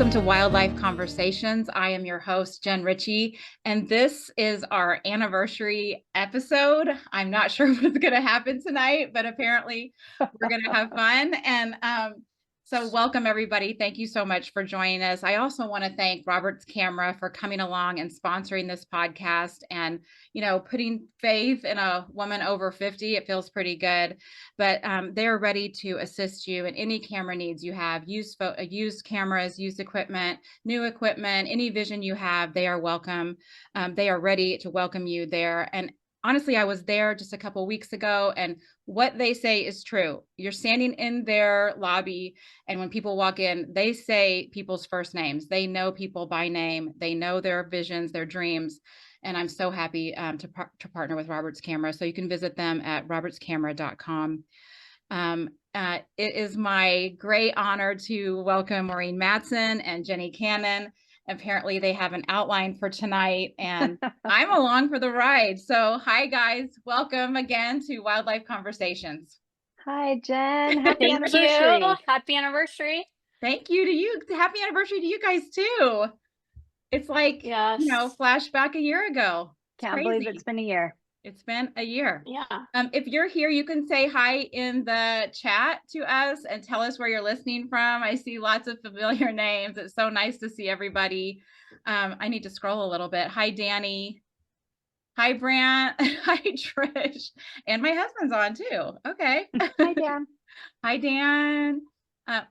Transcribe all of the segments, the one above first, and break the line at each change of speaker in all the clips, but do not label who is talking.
Welcome to Wildlife Conversations. I am your host, Jen Ritchie, and this is our anniversary episode. I'm not sure what's going to happen tonight, but apparently we're going to have fun. And so welcome, everybody. Thank you so much for joining us. I also want to thank Robert's Camera for coming along and sponsoring this podcast and, you know, putting faith in a woman over 50. It feels pretty good, but they're ready to assist you in any camera needs you have, used cameras, used equipment, new equipment, any vision you have, they are welcome. They are ready to welcome you there. And honestly, I was there just a couple of weeks ago, and what they say is true. You're standing in their lobby, and when people walk in, they say people's first names. They know people by name. They know their visions, their dreams. And I'm so happy to partner with Robert's Camera. So you can visit them at robertscamera.com. It is my great honor to welcome Maureen Matsen and Jennie Cannon. Apparently they have an outline for tonight, and I'm along for the ride. So hi guys, welcome again to Wildlife Conversations.
Hi Jen, happy anniversary.
Happy anniversary.
Thank you to you. Happy anniversary to you guys too. It's like,
yes,
you know, flashback a year ago.
Can't believe it's been a year.
It's been a year.
Yeah.
If you're here, you can say hi in the chat to us and tell us where you're listening from. I see lots of familiar names. It's so nice to see everybody. I need to scroll a little bit. Hi, Danny. Hi, Brant. Hi, Trish. And my husband's on too. Okay.
Hi, Dan.
Hi, Dan.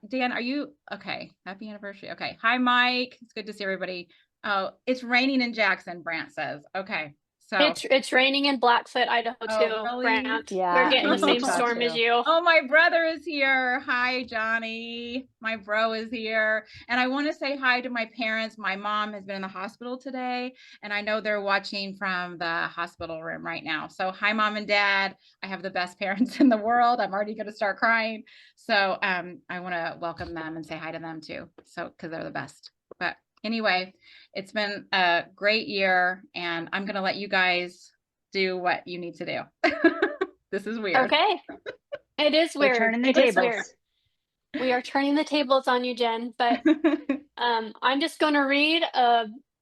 Dan, are you okay? Happy anniversary. Okay. Hi, Mike. It's good to see everybody. Oh, it's raining in Jackson, Brant says. Okay. So
it's raining in Blackfoot, Idaho too.
Really?
Brant.
Yeah,
we're getting the same storm
too.
as you.
Oh, my brother is here. Hi, Johnny. My bro is here. And I want to say hi to my parents. My mom has been in the hospital today, and I know they're watching from the hospital room right now. So hi, Mom and Dad. I have the best parents in the world. I'm already going to start crying. So I want to welcome them and say hi to them too. So because they're the best. But anyway, it's been a great year, and I'm going to let you guys do what you need to do. This is weird.
Okay. It is weird.
We're turning the tables.
We are turning the tables on you, Jen, but I'm just going to read.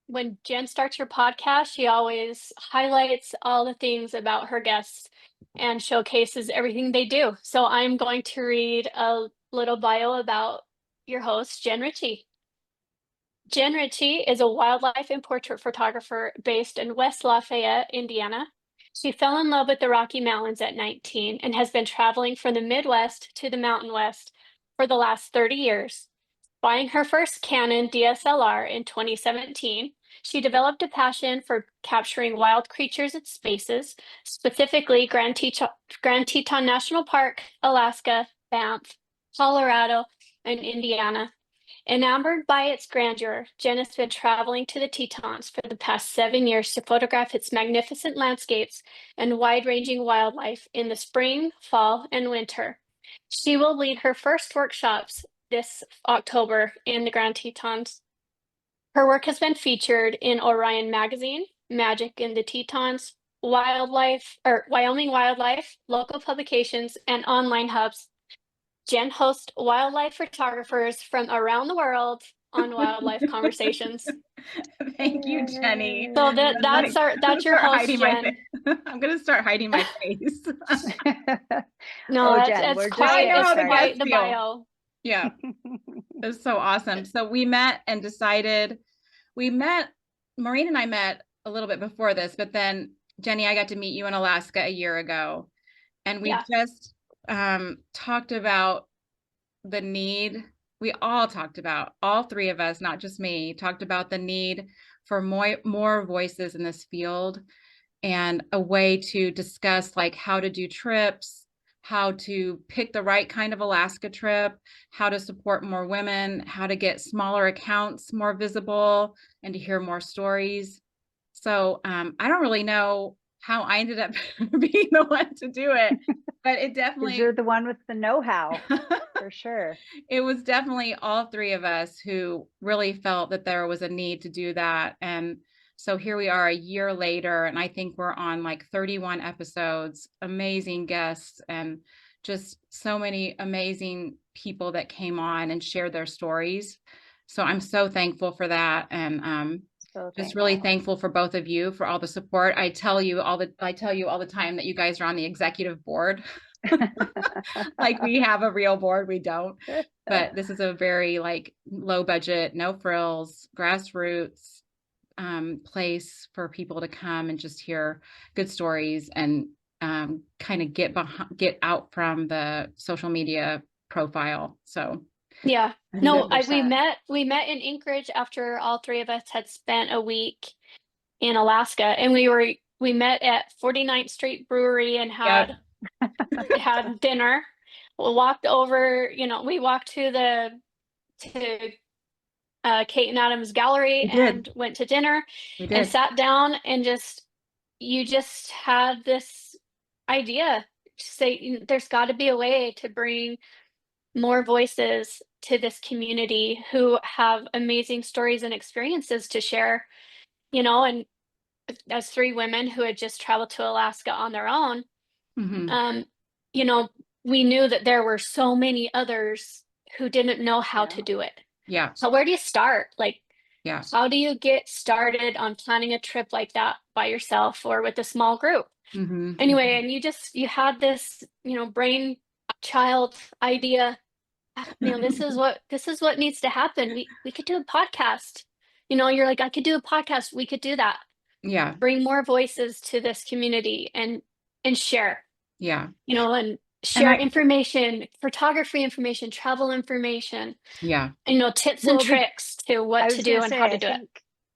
When Jen starts her podcast, she always highlights all the things about her guests and showcases everything they do. So I'm going to read a little bio about your host, Jen Ritchie. Jen Ritchie is a wildlife and portrait photographer based in West Lafayette, Indiana. She fell in love with the Rocky Mountains at 19 and has been traveling from the Midwest to the Mountain West for the last 30 years. Buying her first Canon DSLR in 2017, she developed a passion for capturing wild creatures and spaces, specifically Grand Teton National Park, Alaska, Banff, Colorado, and Indiana. Enamored by its grandeur, Jen has been traveling to the Tetons for the past 7 years to photograph its magnificent landscapes and wide-ranging wildlife in the spring, fall, and winter. She will lead her first workshops this October in the Grand Tetons. Her work has been featured in Orion Magazine, Magic in the Tetons, Wyoming Wildlife, local publications, and online hubs. Jen hosts wildlife photographers from around the world on Wildlife Conversations.
Thank you, Jennie.
So that's your host, Jen.
I'm gonna start hiding my face.
No,
Jen,
it's quite the bio.
Yeah, it's so awesome. So we met and decided. Maureen and I met a little bit before this, but then Jennie, I got to meet you in Alaska a year ago, and we just talked about the need. We all talked about, all three of us, not just me, talked about the need for more voices in this field, and a way to discuss like how to do trips, how to pick the right kind of Alaska trip, how to support more women, how to get smaller accounts more visible, and to hear more stories. So I don't really know how I ended up being the one to do it, but it definitely—
You're the one with the know-how, for sure.
It was definitely all three of us who really felt that there was a need to do that. And so here we are a year later, and I think we're on like 31 episodes, amazing guests, and just so many amazing people that came on and shared their stories. So I'm so thankful for that. And
So
just really
thankful.
thankful for both of you for all the support. I tell you all the time that you guys are on the executive board. Like we have a real board, we don't. But this is a very like low budget, no frills, grassroots place for people to come and just hear good stories and kind of get out from the social media profile. So
Yeah. No, we
100%.
met in Anchorage after all three of us had spent a week in Alaska, and we met at 49th Street Brewery and
yep.
had dinner. We walked over, we walked to Kate and Adam's gallery and went to dinner
We
and
did.
sat down and you just had this idea to say there's got to be a way to bring more voices to this community who have amazing stories and experiences to share, and as three women who had just traveled to Alaska on their own,
Mhm.
you know, we knew that there were so many others who didn't know how to do it.
Yeah.
So where do you start? Like,
Yeah.
how do you get started on planning a trip like that by yourself or with a small group?
Mhm.
Anyway, and you had this, brain child idea. This is what needs to happen. We could do a podcast. You're like, I could do a podcast. We could do that.
Yeah.
Bring more voices to this community and share.
Yeah.
And share information, photography information, travel information.
Yeah.
Tips and tricks to what to do and how to do it.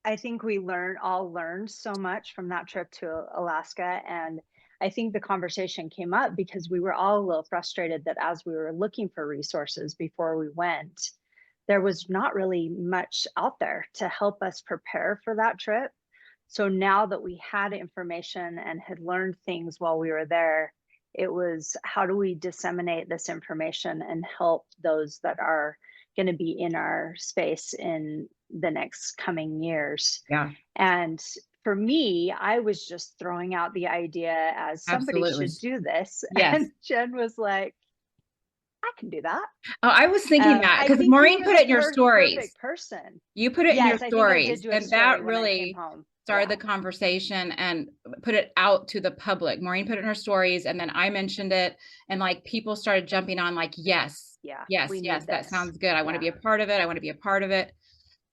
I think we all learned so much from that trip to Alaska. And I think the conversation came up because we were all a little frustrated that as we were looking for resources before we went, there was not really much out there to help us prepare for that trip. So now that we had information and had learned things while we were there, it was how do we disseminate this information and help those that are going to be in our space in the next coming years.
Yeah.
And for me, I was just throwing out the idea as somebody should do this.
Yes.
And Jen was like, I can do that.
Oh, I was thinking that because Maureen put it in your stories.
Perfect person.
You put it in your
I
stories,
did
and that really started the conversation and put it out to the public. Maureen put it in her stories, and then I mentioned it, and like people started jumping on, like, yes, that sounds good. I want to be a part of it. I want to be a part of it.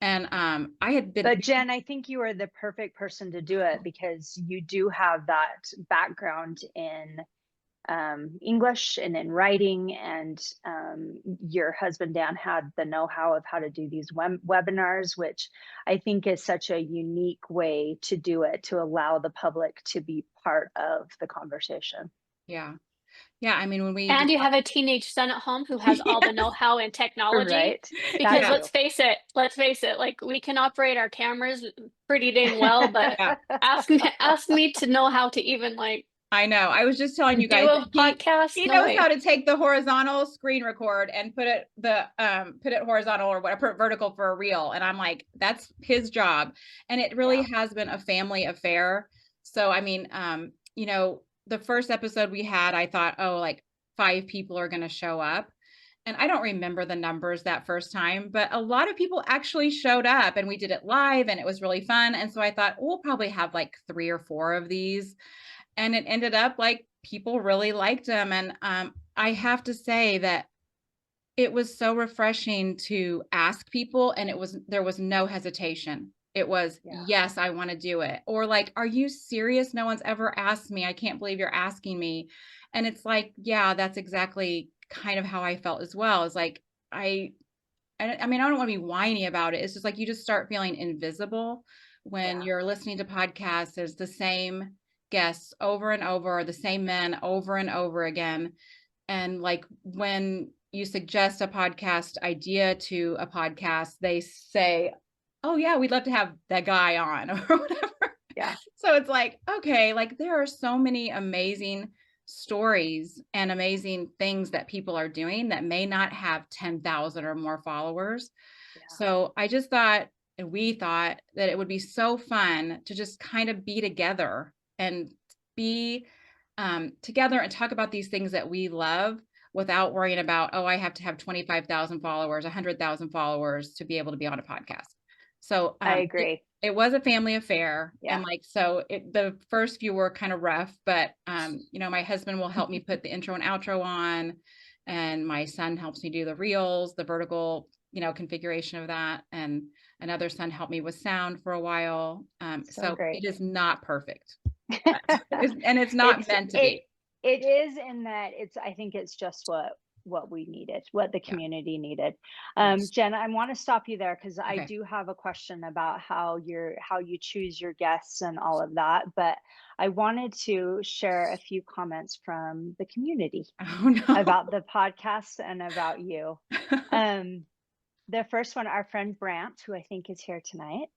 And I had been.
But Jen, I think you are the perfect person to do it because you do have that background in English and in writing, and your husband Dan had the know-how of how to do these webinars, which I think is such a unique way to do it, to allow the public to be part of the conversation.
Yeah. I mean,
and you have a teenage son at home who has all the know-how and technology,
right?
Because let's face it, like we can operate our cameras pretty dang well, but ask me to know how to even like.
I know. I was just telling you guys,
podcast.
He knows how to take the horizontal screen record and put it horizontal or whatever, vertical for a reel. And I'm like, that's his job. And it really has been a family affair. So, I mean, the first episode we had, I thought, oh, like 5 people are going to show up. And I don't remember the numbers that first time, but a lot of people actually showed up and we did it live and it was really fun. And so I thought we'll probably have like 3 or 4 of these. And it ended up like people really liked them. And I have to say that it was so refreshing to ask people, and there was no hesitation. It was, yes, I want to do it. Or like, are you serious? No one's ever asked me. I can't believe you're asking me. And it's like, yeah, that's exactly kind of how I felt as well. It's like, I mean, I don't want to be whiny about it. It's just like, you just start feeling invisible when you're listening to podcasts. There's the same guests over and over, the same men over and over again. And like when you suggest a podcast idea to a podcast, they say, oh yeah, we'd love to have that guy on or whatever.
Yeah.
So it's like, okay, like there are so many amazing stories and amazing things that people are doing that may not have 10,000 or more followers. So I just thought, and we thought that it would be so fun to just kind of be together and be together and talk about these things that we love without worrying about, oh, I have to have 25,000 followers, 100,000 followers to be able to be on a podcast. So
I agree.
It was a family affair.
Yeah.
And like, so the first few were kind of rough, but, you know, my husband will help me put the intro and outro on, and my son helps me do the reels, the vertical, you know, configuration of that. And another son helped me with sound for a while. So
great.
it is not perfect, and it's not meant to be.
It is in that I think it's just what we needed, what the community needed. Jen, I want to stop you there because I do have a question about how you choose your guests and all of that, but I wanted to share a few comments from the community about the podcast and about you. The first one, our friend Brant, who I think is here tonight.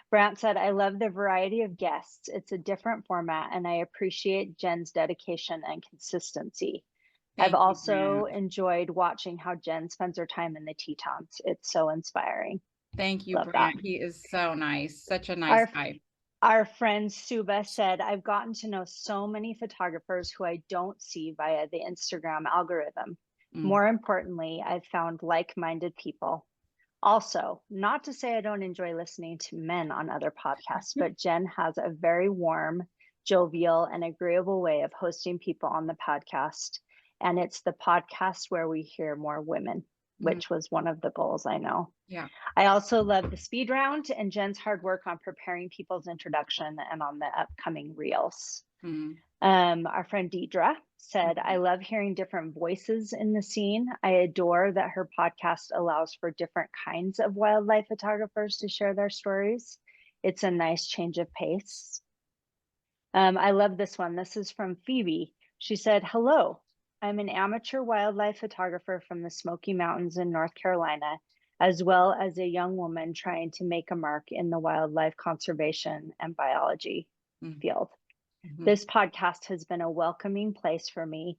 Brant said, I love the variety of guests. It's a different format, and I appreciate Jen's dedication and consistency. I've also enjoyed watching how Jen spends her time in the Tetons. It's so inspiring.
Thank you, Brant. He is so nice. Such a nice guy.
Our friend Suba said, I've gotten to know so many photographers who I don't see via the Instagram algorithm. More importantly, I've found like-minded people. Also, not to say I don't enjoy listening to men on other podcasts, but Jen has a very warm, jovial, and agreeable way of hosting people on the podcast. And it's the podcast where we hear more women, which was one of the goals, I know.
Yeah.
I also love the speed round and Jen's hard work on preparing people's introduction and on the upcoming reels. Our friend Deidre said, I love hearing different voices in the scene. I adore that her podcast allows for different kinds of wildlife photographers to share their stories. It's a nice change of pace. I love this one. This is from Phoebe. She said, hello, I'm an amateur wildlife photographer from the Smoky Mountains in North Carolina, as well as a young woman trying to make a mark in the wildlife conservation and biology field. This podcast has been a welcoming place for me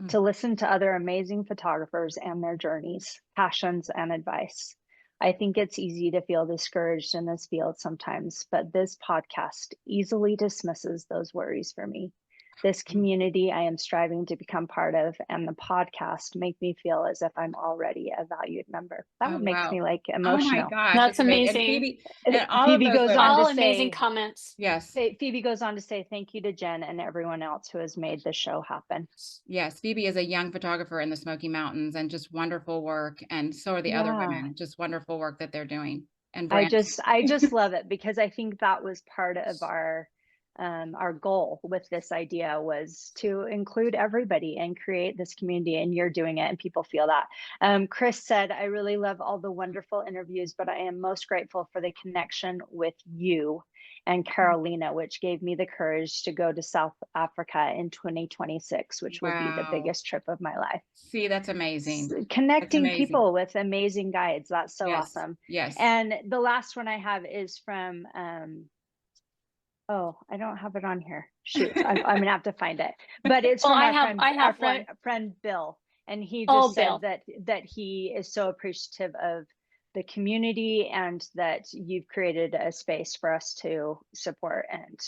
to listen to other amazing photographers and their journeys, passions, and advice. I think it's easy to feel discouraged in this field sometimes, but this podcast easily dismisses those worries for me. This community I am striving to become part of, and the podcast make me feel as if I'm already a valued member. That makes me like emotional.
Oh my gosh,
that's amazing.
Phoebe goes on to say,
amazing comments.
Yes.
Phoebe goes on to say, thank you to Jen and everyone else who has made the show happen.
Yes, Phoebe is a young photographer in the Smoky Mountains and just wonderful work. And so are the other women, just wonderful work that they're doing. And
I just love it because I think that was part of our goal with this idea was to include everybody and create this community, and you're doing it and people feel that. Chris said, I really love all the wonderful interviews, but I am most grateful for the connection with you and Carolina, which gave me the courage to go to South Africa in 2026, which will be the biggest trip of my life.
See, that's amazing.
Connecting people with amazing guides. That's so awesome.
Yes.
And the last one I have is from, oh, I don't have it on here. Shoot, I'm gonna have to find it. But it's from our friend Bill, and he just said that he is so appreciative of the community and that you've created a space for us to support and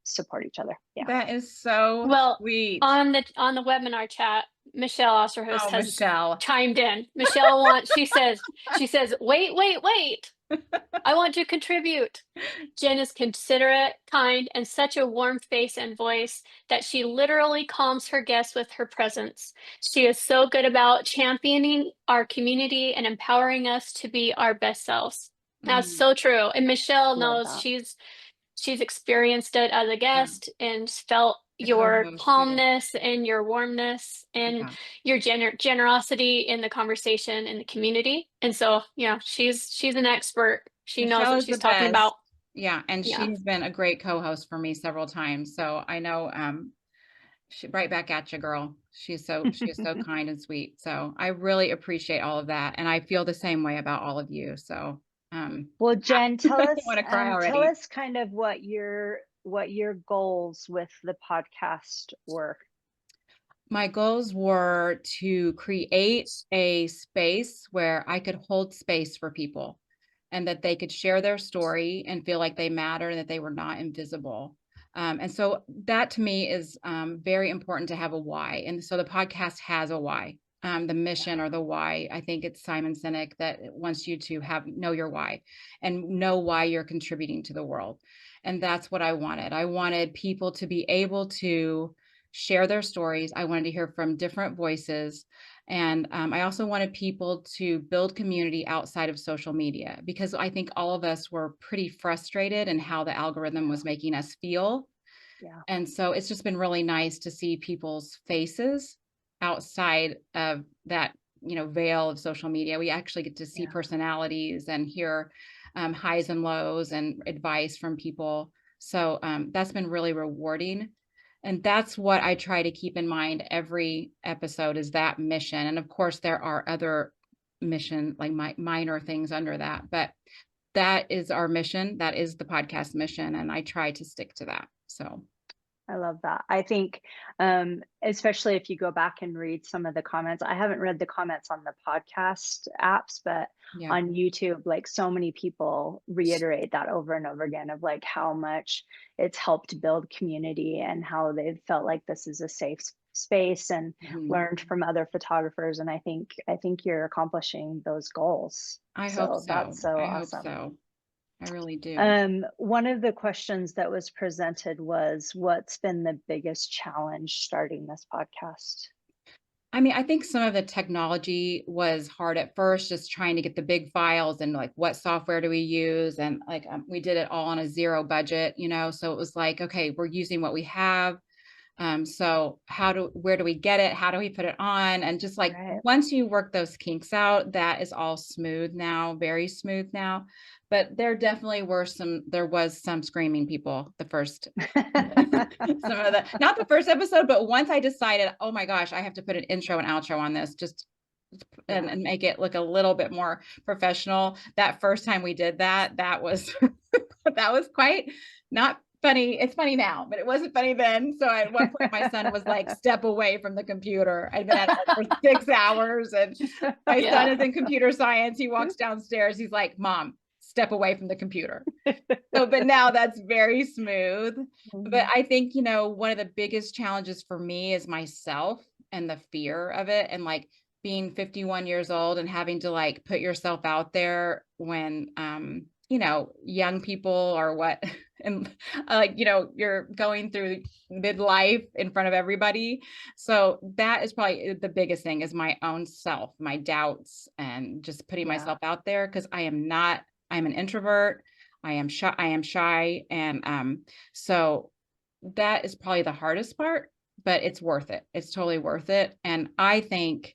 support each other. Yeah,
that is so sweet.
On the webinar chat, Michelle Osterhost has chimed in. Michelle she says, wait. I want to contribute. Jen is considerate, kind, and such a warm face and voice that she literally calms her guests with her presence. She is so good about championing our community and empowering us to be our best selves. That's so true. And Michelle knows she's experienced it as a guest and felt your calmness and your warmness and your generosity in the conversation in the community. And so, she's an expert. She knows what she's talking about.
Yeah. And she's been a great co-host for me several times. So I know, right back at you, girl. She is so kind and sweet. So I really appreciate all of that. And I feel the same way about all of you. So,
well, Jen, tell us kind of what your goals with the podcast were.
My goals were to create a space where I could hold space for people and that they could share their story and feel like they matter and that they were not invisible. And so that to me is very important to have a why. And so the podcast has a why. the mission or the why. I think it's Simon Sinek that wants you to know your why and know why you're contributing to the world. And that's what I wanted. I wanted people to be able to share their stories. I wanted to hear from different voices. And I also wanted people to build community outside of social media, because I think all of us were pretty frustrated in how the algorithm was making us feel.
Yeah.
And so it's just been really nice to see people's faces outside of that, veil of social media. We actually get to see personalities and hear highs and lows and advice from people. So that's been really rewarding. And that's what I try to keep in mind every episode, is that mission. And of course, there are other mission, like minor things under that, but that is our mission. That is the podcast mission. And I try to stick to that. So
I love that. I think, especially if you go back and read some of the comments, I haven't read the comments on the podcast apps, but on YouTube, like, so many people reiterate that over and over again, of like how much it's helped build community and how they've felt like this is a safe space and learned from other photographers. And I think you're accomplishing those goals.
I hope so.
That's so
I
awesome.
hope so. I really do.
One of the questions that was presented was, what's been the biggest challenge starting this podcast?
I mean, I think some of the technology was hard at first, just trying to get the big files and like, what software do we use? And like, we did it all on a zero budget, so it was like, okay, we're using what we have. So where do we get it? How do we put it on? And just like, once you work those kinks out, that is all smooth now, very smooth now. But there definitely was some screaming people the first, not the first episode, but once I decided, oh my gosh, I have to put an intro and outro on this, and make it look a little bit more professional. That first time we did that was, that was quite not funny. It's funny now, but it wasn't funny then. So at one point my son was like, step away from the computer. I'd been at it for 6 hours, and my son is in computer science. He walks downstairs. He's like, Mom, step away from the computer. But now that's very smooth. But I think, one of the biggest challenges for me is myself and the fear of it. And like being 51 years old and having to like put yourself out there when, young people are what, and like, you're going through midlife in front of everybody. So that is probably the biggest thing, is my own self, my doubts, and just putting myself out there. Cause I'm an introvert. I am shy. And so that is probably the hardest part, but it's worth it. It's totally worth it. And I think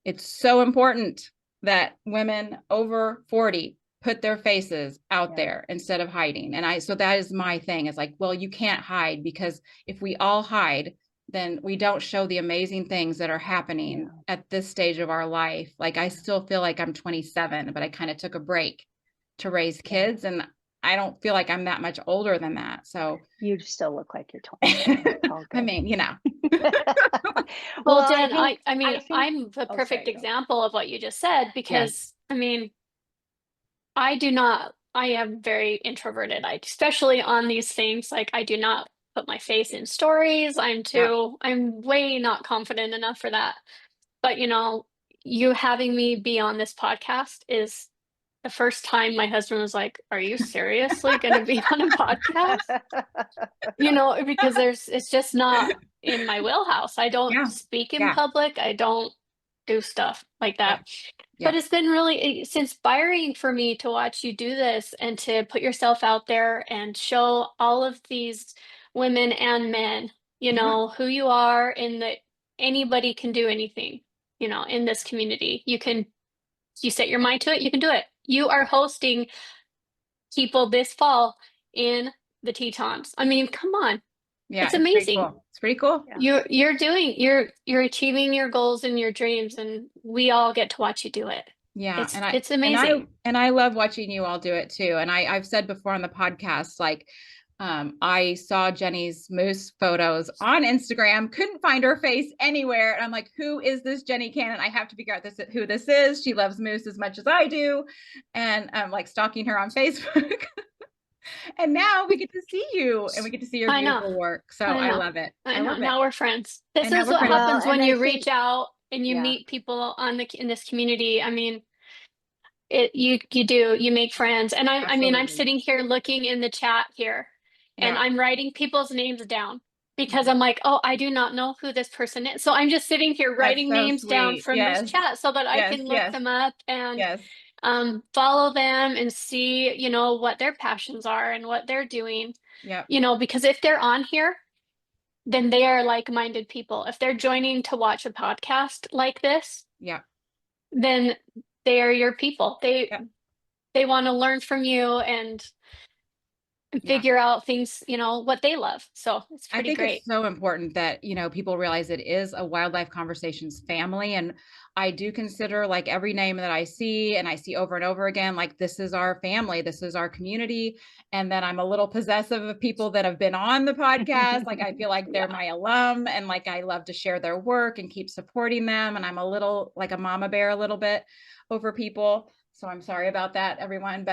it's so important that women over 40 put their faces out there instead of hiding. And so that is my thing. It's like, well, you can't hide, because if we all hide, then we don't show the amazing things that are happening at this stage of our life. Like, I still feel like I'm 27, but I kind of took a break to raise kids, and I don't feel like I'm that much older than that. So
you still look like you're 27.
I mean,
Well, Jen, I mean, I'm the perfect example of what you just said, because I mean, I am very introverted. Especially on these things, like, I do not put my face in stories. I'm way not confident enough for that. But you having me be on this podcast is the first time my husband was like, are you seriously going to be on a podcast? Because it's just not in my wheelhouse. I don't speak in public. I don't do stuff like that. But it's been it's inspiring for me to watch you do this and to put yourself out there and show all of these women and men, who you are, and that anybody can do anything, in this community. You set your mind to it, you can do it. You are hosting people this fall in the Tetons. I mean, come on.
Yeah,
it's amazing.
It's pretty cool.
You're achieving your goals and your dreams, and we all get to watch you do it.
Yeah.
It's amazing.
And I love watching you all do it too. And I've said before on the podcast, like, I saw Jennie's moose photos on Instagram, couldn't find her face anywhere. And I'm like, who is this Jennie Cannon? I have to figure out who this is. She loves moose as much as I do. And I'm like stalking her on Facebook. And now we get to see you, and we get to see your beautiful work. So I love it.
I love it. Now we're friends. This is what happens when you reach out and you
Yeah.
meet people in this community. I mean, you make friends. And I'm
Absolutely.
sitting here looking in the chat here, and
Yeah.
I'm writing people's names down because I'm like, oh, I do not know who this person is. So I'm just sitting here
That's
writing
so
names down
sweet.
from this
Yes.
chat so that I
Yes.
can look
Yes.
them up and
Yes.
follow them and see, you know, what their passions are and what they're doing.
Yep.
You know, because if they're on here, then they are like-minded people. If they're joining to watch a podcast like this,
Yep.
then they are your people.
Yep.
They want to learn from you and
Yeah.
figure out things, you know, what they love. So it's
I
pretty
think
great.
it's so important that, you know, people realize it is a Wildlife Conversations family. And I do consider, like, every name that I see and I see over and over again, like, this is our family, this is our community. And then I'm a little possessive of people that have been on the podcast. Like, I feel like they're
Yeah.
my alum, and like, I love to share their work and keep supporting them. And I'm a little like a mama bear a little bit over people. So I'm sorry about that, everyone.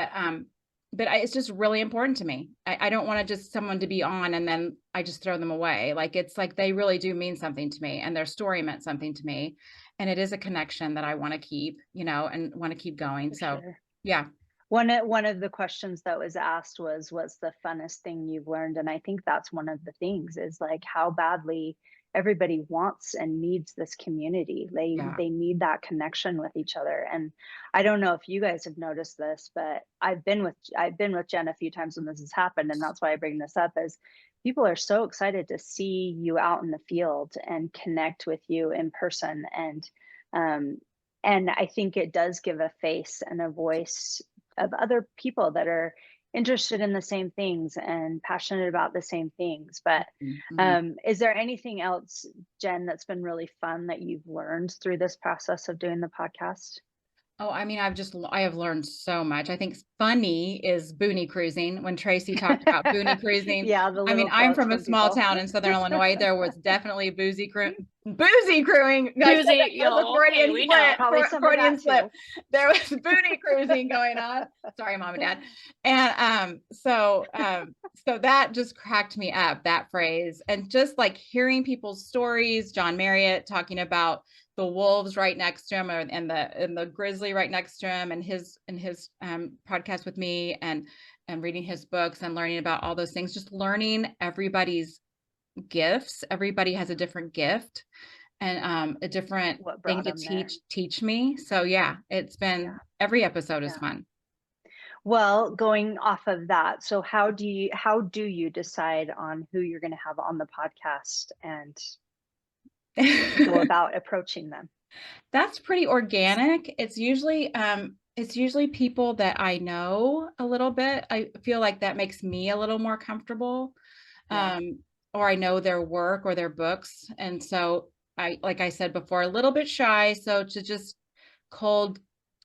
But it's just really important to me. I don't want to just someone to be on and then I just throw them away. Like, it's like they really do mean something to me, and their story meant something to me. And it is a connection that I want to keep, you know, and want to keep going.
For
So
sure.
yeah.
One of the questions that was asked was, what's the funnest thing you've learned? And I think that's one of the things, is like how badly everybody wants and needs this community.
Yeah.
They need that connection with each other. And I don't know if you guys have noticed this, but I've been with Jen a few times when this has happened, and that's why I bring this up, is people are so excited to see you out in the field and connect with you in person. And I think it does give a face and a voice of other people that are interested in the same things and passionate about the same things. But is there anything else, Jen, that's been really fun that you've learned through this process of doing the podcast?
Oh, I mean, I have learned so much. I think funny is boonie cruising. When Tracy talked about boonie cruising,
Yeah,
I mean, I'm from a small town in Southern Illinois. There was definitely boozy crewing. I said that
Boozy,
was a
okay, we know.
Probably some
Freudian
of that
slip.
too.
There was boonie cruising going on. Sorry, Mom and Dad. And so that just cracked me up, that phrase. And just like hearing people's stories, John Marriott talking about the wolves right next to him, and the grizzly right next to him, and his podcast with me, and reading his books and learning about all those things, just learning everybody's gifts. Everybody has a different gift and a different thing to teach me. So yeah, it's been, every episode is fun.
Well, going off of that, so how do you decide on who you're going to have on the podcast and go about approaching them?
That's pretty organic. It's usually people that I know a little bit. I feel like that makes me a little more comfortable. Or I know their work or their books. And so like I said before, a little bit shy. So to just cold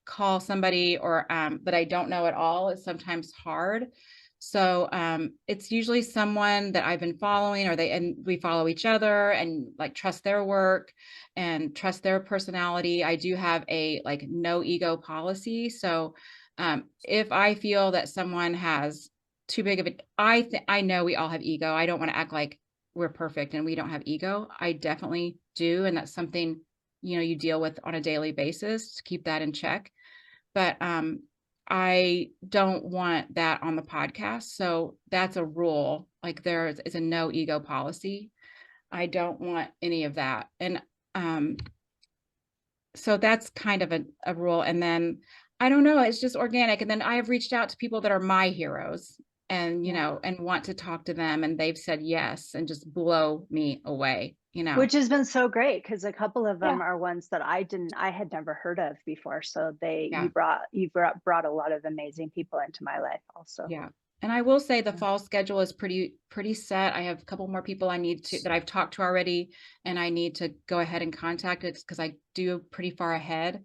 call somebody or that I don't know at all is sometimes hard. So it's usually someone that I've been following, and we follow each other and like trust their work and trust their personality. I do have a like no ego policy. So if I feel that someone has too big of it, I know we all have ego. I don't want to act like we're perfect and we don't have ego. I definitely do. And that's something, you know, you deal with on a daily basis to keep that in check. But I don't want that on the podcast. So that's a rule. Like there is a no ego policy. I don't want any of that. And so that's kind of a rule. And then I don't know, it's just organic. And then I have reached out to people that are my heroes and, you know, and want to talk to them. And they've said yes and just blow me away, you know.
Which has been so great, because a couple of them are ones that I had never heard of before. So you brought a lot of amazing people into my life also.
Yeah. And I will say the fall schedule is pretty set. I have a couple more people that I've talked to already, and I need to go ahead and contact it because I do pretty far ahead.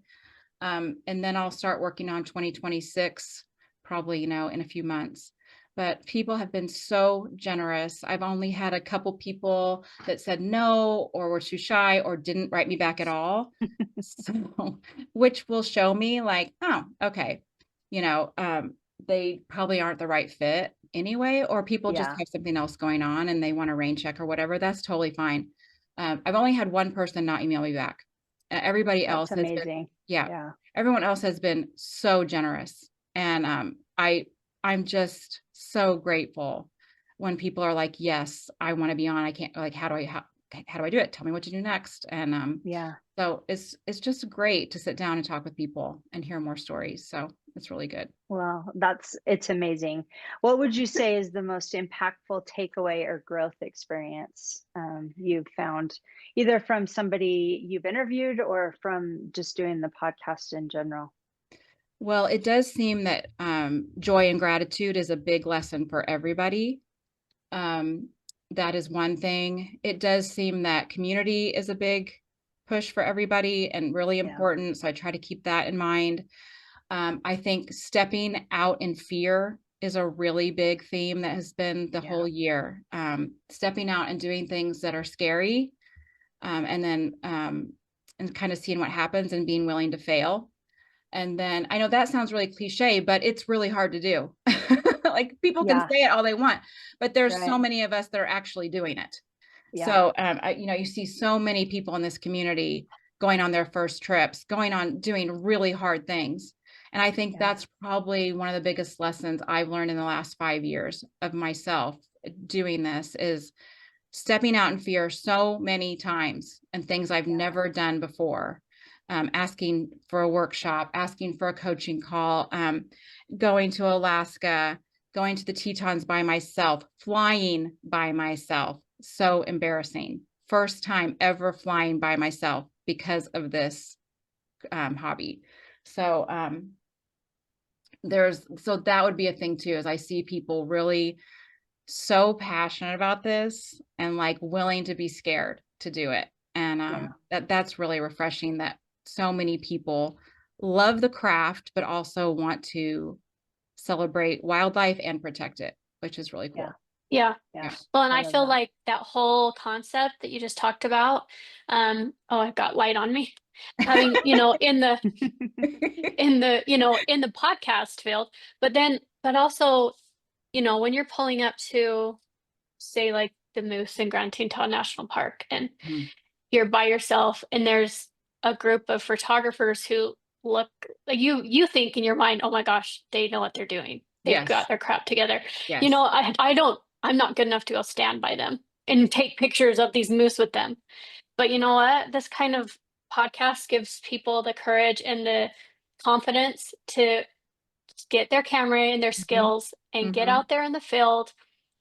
And then I'll start working on 2026, probably, you know, in a few months. But people have been so generous. I've only had a couple people that said no, or were too shy, or didn't write me back at all. So, which will show me like, oh, okay, you know, they probably aren't the right fit anyway, or people just have something else going on and they want a rain check or whatever. That's totally fine. I've only had one person not email me back. Everybody else
That's
has been,
amazing.
yeah,
Yeah.
everyone else has been so generous. And I'm just so grateful when people are like, yes, I want to be on. I can't, like, how do I do it? Tell me what to do next. And
Yeah.
so it's just great to sit down and talk with people and hear more stories. So it's really good.
Well, it's amazing. What would you say is the most impactful takeaway or growth experience you've found, either from somebody you've interviewed or from just doing the podcast in general?
Well, it does seem that joy and gratitude is a big lesson for everybody. That is one thing. It does seem that community is a big push for everybody and really
Yeah.
important. So I try to keep that in mind. I think stepping out in fear is a really big theme that has been the whole year. Stepping out and doing things that are scary, and then and kind of seeing what happens and being willing to fail. And then I know that sounds really cliche, but it's really hard to do. Like people can say it all they want, but there's so many of us that are actually doing it.
Yeah.
So, you see so many people in this community going on their first trips, going on doing really hard things. And I think that's probably one of the biggest lessons I've learned in the last 5 years of myself doing this, is stepping out in fear so many times and things I've never done before. Asking for a workshop, asking for a coaching call, going to Alaska, going to the Tetons by myself, flying by myself. So embarrassing. First time ever flying by myself because of this hobby. So so that would be a thing too, is I see people really so passionate about this and like willing to be scared to do it. And that's really refreshing, that so many people love the craft, but also want to celebrate wildlife and protect it, which is really cool.
Yeah. Well, and I feel
that.
like that whole concept that you just talked about, oh, I've got light on me. Having, in the in the podcast field, but also, when you're pulling up to, say, like the moose in Grand Teton National Park, and you're by yourself and there's a group of photographers who look like you think in your mind, oh my gosh, they know what they're doing. They've got their crap together.
Yes.
I'm not good enough to go stand by them and take pictures of these moose with them. But you know what? This kind of podcast gives people the courage and the confidence to get their camera and their skills and get out there in the field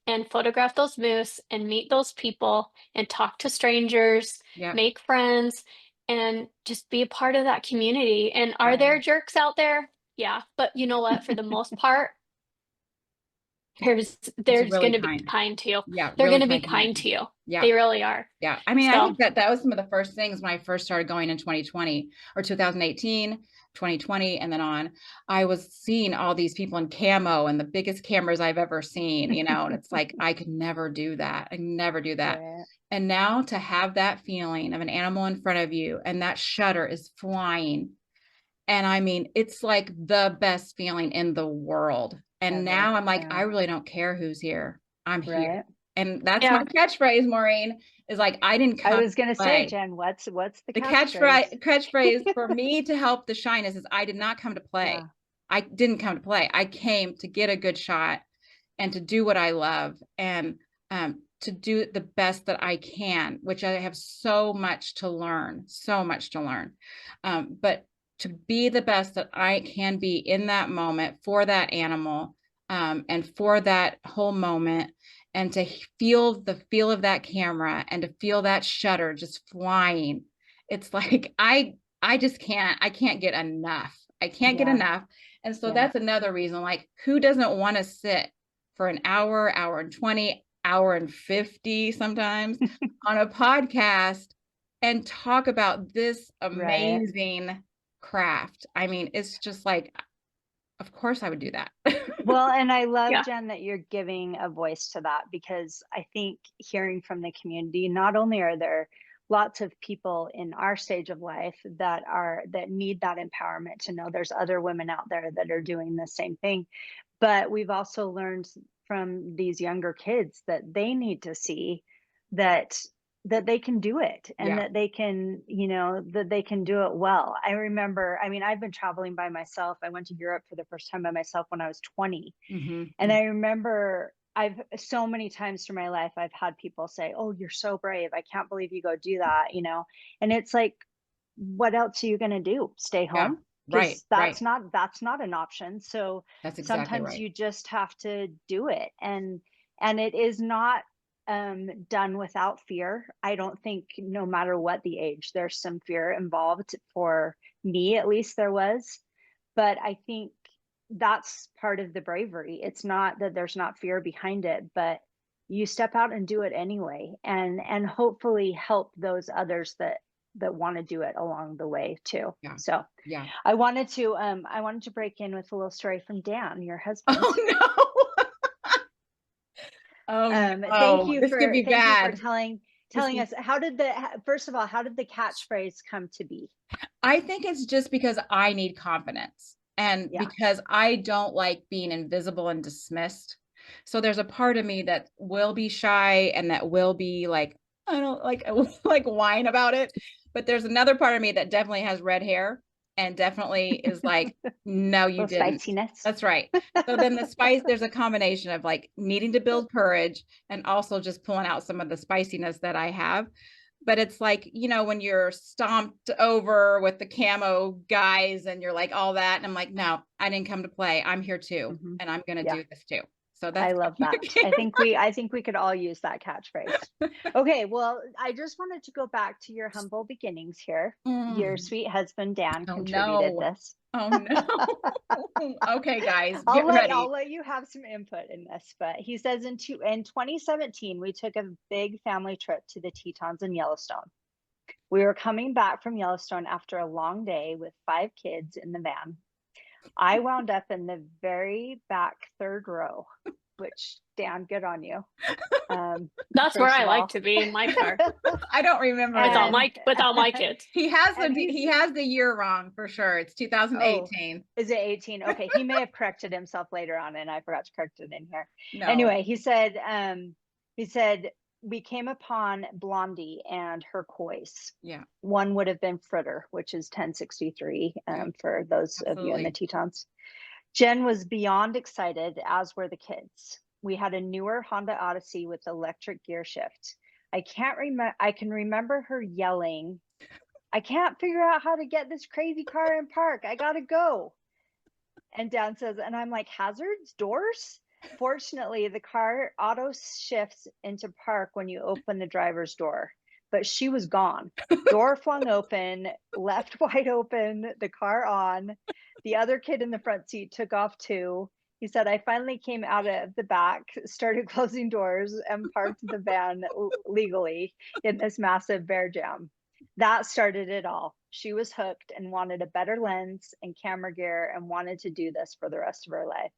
and photograph those moose and meet those people and talk to strangers, make friends, and just be a part of that community. And are there jerks out there? Yeah. But you know what? For the most part, there's
really
going to be kind to you.
Yeah.
They're
really
going to be kind to you.
Yeah.
They really are.
Yeah. I mean,
So,
I think that was some of the first things when I first started going in 2020 or 2018, 2020, and then on. I was seeing all these people in camo and the biggest cameras I've ever seen, and it's like, I could never do that. I never do that.
Right.
And now to have that feeling of an animal in front of you and that shutter is flying. And I mean, it's like the best feeling in the world. And now I'm like, I really don't care who's here. I'm here. And that's my catchphrase, Maureen, is like, I didn't come.
I was going to say, Jen, what's the catchphrase?
Catchphrase for me to help the shyness is, I did not come to play. I didn't come to play. I came to get a good shot and to do what I love and to do the best that I can, which I have so much to learn. But to be the best that I can be in that moment for that animal, and for that whole moment, and to feel the feel of that camera and to feel that shutter just flying. It's like, I can't get enough. I can't get enough. And so that's another reason, like, who doesn't want to sit for an hour, hour and 20, hour and 50 sometimes on a podcast and talk about this amazing craft? I mean, it's just like, of course I would do that.
Well, and I love, Jen, that you're giving a voice to that, because I think hearing from the community, not only are there lots of people in our stage of life that need that empowerment to know there's other women out there that are doing the same thing, but we've also learned from these younger kids that they need to see that that they can do it, and
Yeah.
that they can, you know, that they can do it well. I remember, I mean, I've been traveling by myself. I went to Europe for the first time by myself when I was 20. And I remember I've so many times through my life, I've had people say, "Oh, you're so brave. I can't believe you go do that," you know? And it's like, what else are you going to do? Stay
Yeah.
home?
Right.
Because
Right.
that's not an option. So
That's exactly
sometimes
right.
you just have to do it. And it is not done without fear. I don't think, no matter what the age, there's some fear involved. For me, at least there was. But I think that's part of the bravery. It's not that there's not fear behind it, but you step out and do it anyway, and hopefully help those others that want to do it along the way too.
Yeah.
So
Yeah.
I wanted to break in with a little story from Dan, your husband.
Oh no. Oh
Thank
no.
you
This could
for
be bad.
telling us, how did the, first of all, how did the catchphrase come to be?
I think it's just because I need confidence, and
Yeah.
because I don't like being invisible and dismissed. So there's a part of me that will be shy and that will be like, I don't like, like whine about it. But there's another part of me that definitely has red hair and definitely is like, no, you
Little
didn't.
spiciness.
That's right. So then the spice, there's a combination of like needing to build courage and also just pulling out some of the spiciness that I have. But it's like, you know, when you're stomped over with the camo guys and you're like all that. And I'm like, no, I didn't come to play. I'm here too. And I'm going to
Yeah.
do this too. So
I
that's
love that. I think we could all use that catchphrase. Okay, well, I just wanted to go back to your humble beginnings here. Your sweet husband Dan
Oh
contributed
no.
this.
Oh no. Okay, guys,
I'll
get ready.
let you have some input in this, but he says in 2017 we took a big family trip to the Tetons in Yellowstone. We were coming back from Yellowstone after a long day with 5 kids in the van. I wound up in the very back 3rd row, which, Dan, good on you.
That's where I like to be, in my car.
I don't remember
without my kids.
He has the year wrong for sure. It's 2018.
Is it 18? Okay, he may have corrected himself later on, and I forgot to correct it in here.
No.
Anyway, he said we came upon Blondie and her kois.
Yeah.
One would have been Fritter, which is 1063 for those of you in the Tetons. Jen was beyond excited, as were the kids. We had a newer Honda Odyssey with electric gear shift. I can remember her yelling, "I can't figure out how to get this crazy car in park. I gotta go." And Dan says, and I'm like, hazards, doors? Fortunately, the car auto shifts into park when you open the driver's door, but she was gone. Door flung open, left wide open, the car on. The other kid in the front seat took off too. He said, I finally came out of the back, started closing doors, and parked the van legally in this massive bear jam. That started it all. She was hooked and wanted a better lens and camera gear and wanted to do this for the rest of her life.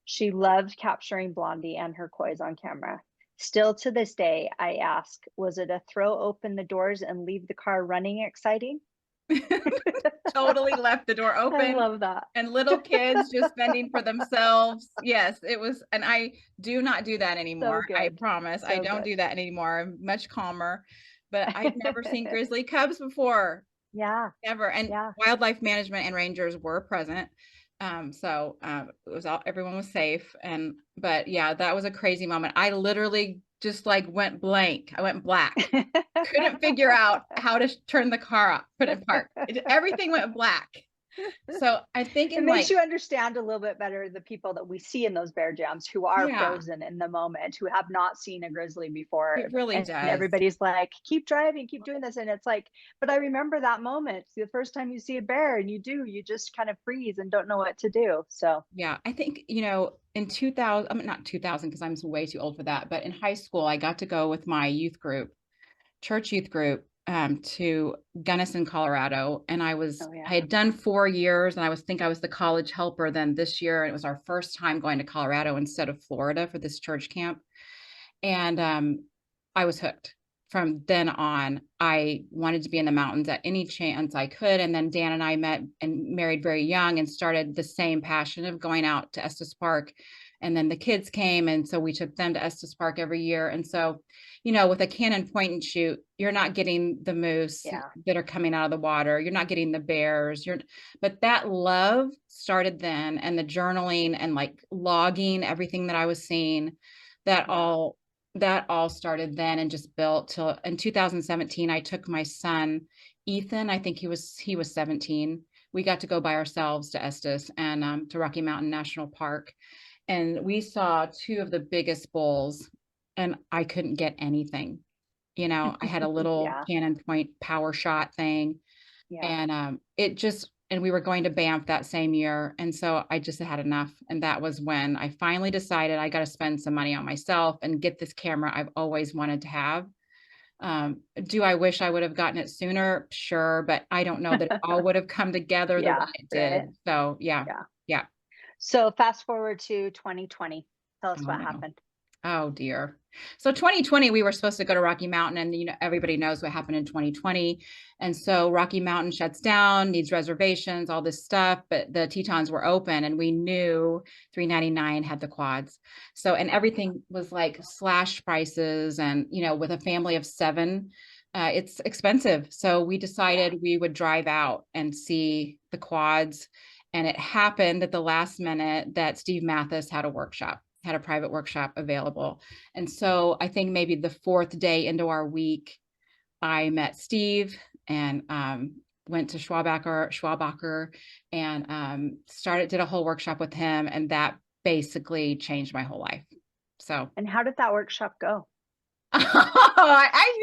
She loved capturing Blondie and her kois on camera. Still to this day, I ask, was it a throw open the doors and leave the car running exciting?
Totally left the door open.
I love that.
And little kids just fending for themselves. Yes, it was. And I do not do that anymore.
So
I promise. I don't do that anymore. I'm much calmer. But I've never seen grizzly cubs before.
Yeah.
Never. And wildlife management and rangers were present. So it was everyone was safe. But yeah, that was a crazy moment. I literally just like went blank. I went black. Couldn't figure out how to turn the car off, put it in park. Everything went black. So I think
it makes you understand a little bit better the people that we see in those bear jams who are frozen in the moment, who have not seen a grizzly before.
It really does.
And everybody's like, keep driving, keep doing this. And it's like, but I remember that moment, the first time you see a bear and you just kind of freeze and don't know what to do. So
yeah, I think, in 2000, I mean, not 2000, because I'm way too old for that, but in high school, I got to go with my youth group, church youth group, to Gunnison, Colorado. And I had done 4 years, and I was the college helper then this year. And it was our first time going to Colorado instead of Florida for this church camp. And I was hooked. From then on, I wanted to be in the mountains at any chance I could. And then Dan and I met and married very young and started the same passion of going out to Estes Park And then the kids came, and so we took them to Estes Park every year. And so, you know, with a Canon point and shoot, you're not getting the moose that are coming out of the water. You're not getting the bears. But that love started then, and the journaling and like logging everything that I was seeing, that all started then and just built till in 2017. I took my son, Ethan, I think he was 17. We got to go by ourselves to Estes and to Rocky Mountain National Park. And we saw two of the biggest bulls, and I couldn't get anything. You know, I had a little Canon point power shot thing, and and we were going to Banff that same year. And so I just had enough. And that was when I finally decided I got to spend some money on myself and get this camera I've always wanted to have. Do I wish I would have gotten it sooner? Sure. But I don't know that it all would have come together the way it did. Right. So yeah.
So fast forward to 2020. Tell us what happened.
Oh dear. So 2020, we were supposed to go to Rocky Mountain, and, you know, everybody knows what happened in 2020. And so Rocky Mountain shuts down, needs reservations, all this stuff, but the Tetons were open, and we knew 399 had the quads. So, and everything was like slash prices, and, you know, with a family of 7, it's expensive. So we decided we would drive out and see the quads. And it happened at the last minute that Steve Mathis had a private workshop available. And so I think maybe the 4th day into our week, I met Steve and went to Schwabacher and did a whole workshop with him. And that basically changed my whole life. So.
And how did that workshop go?
I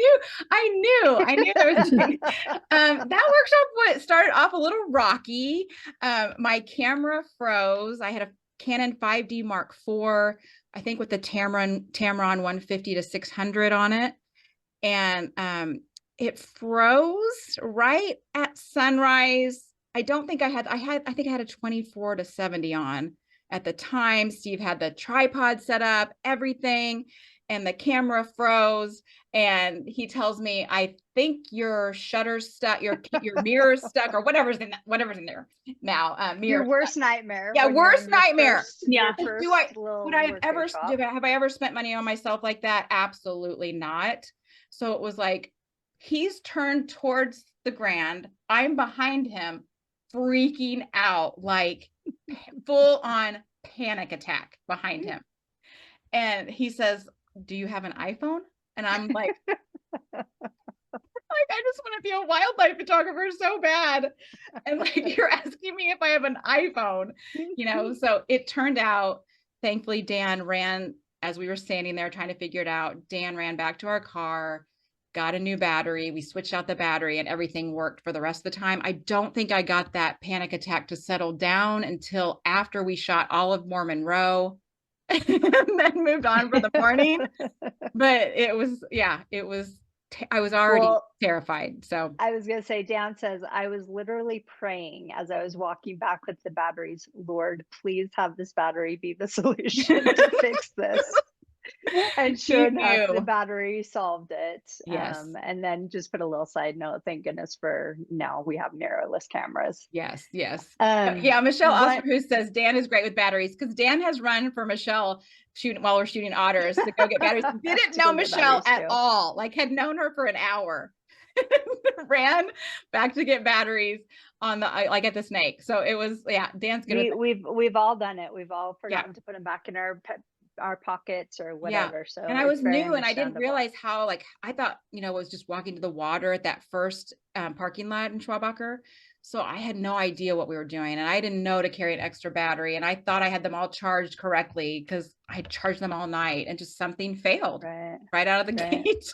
knew there was that workshop started off a little rocky. My camera froze. I had a Canon 5D Mark IV, I think, with the Tamron 150-600 on it. And it froze right at sunrise. I think I had a 24-70 on at the time. Steve had the tripod set up, everything, and the camera froze. And he tells me, I think your shutter's stuck, your mirror's stuck, or whatever's in there now.
Your worst nightmare.
Yeah, worst nightmare.
Have
I ever spent money on myself like that? Absolutely not. So it was like, he's turned towards the Grand. I'm behind him, freaking out, like full on panic attack behind him. And he says, do you have an iPhone? And I'm like, I just want to be a wildlife photographer so bad. And like, you're asking me if I have an iPhone, you know? So it turned out, thankfully, Dan ran, as we were standing there trying to figure it out, Dan ran back to our car, got a new battery. We switched out the battery, and everything worked for the rest of the time. I don't think I got that panic attack to settle down until after we shot all of Mormon Row. And then moved on for the morning. But it was I was already terrified. So
I was going to say, Dan says, I was literally praying as I was walking back with the batteries, Lord, please have this battery be the solution to fix this. And sure enough, the battery solved it.
Yes.
And then just put a little side note, thank goodness for now we have mirrorless cameras.
Yes. Michelle Oscar, who says Dan is great with batteries, because Dan has run for Michelle while we're shooting otters to go get batteries. Didn't know Michelle at all, like had known her for an hour. Ran back to get batteries on the at the snake. So it was, Dan's good.
We've all done it. We've all forgotten to put them back in our pockets or whatever. So,
and I was new, and I didn't realize how, like, I thought, I was just walking to the water at that first parking lot in Schwabacher. So I had no idea what we were doing, and I didn't know to carry an extra battery, and I thought I had them all charged correctly because I charged them all night, and just something failed right out of the gate.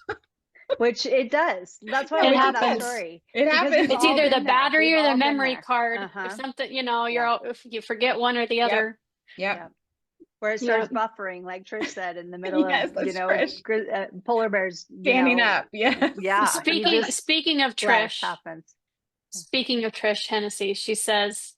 Which it does. That's why we did that story.
It happens.
It's either the battery or the memory card or something, if you forget one or the other.
Yep.
Where it starts buffering, like Trish said, in the middle of, polar bears
standing up. Yes.
Yeah.
Speaking of Trish, Hennessy, she says,